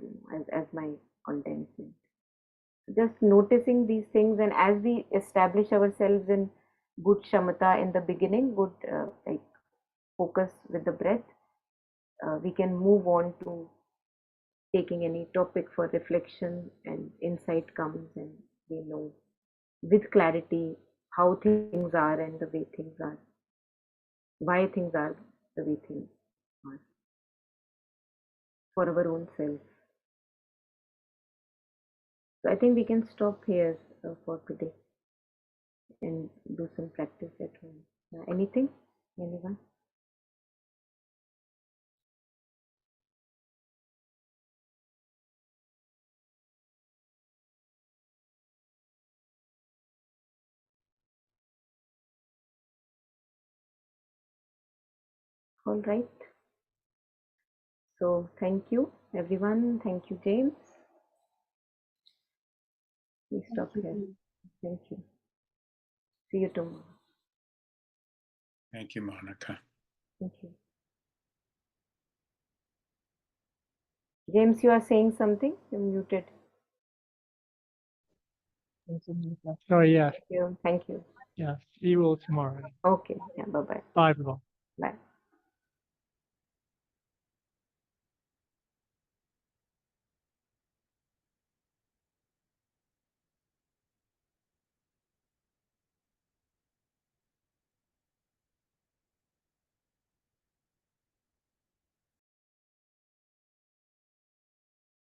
as my contentment. Just noticing these things, and as we establish ourselves in good shamatha in the beginning, good like focus with the breath, we can move on to taking any topic for reflection, and insight comes, and we know with clarity how things are and the way things are, why things are the way things are, for our own self. So I think we can stop here for today and do some practice at home. Anything? Anyone? All right. So thank you, everyone. Thank you, James. We stop here. Thank you. See you tomorrow. Thank you, Monica. Thank you. James, you are saying something? You're muted. Sorry, yeah, Thank you. Thank you. yeah. See you all tomorrow. Okay. Yeah. Bye-bye. Bye, everyone. Bye.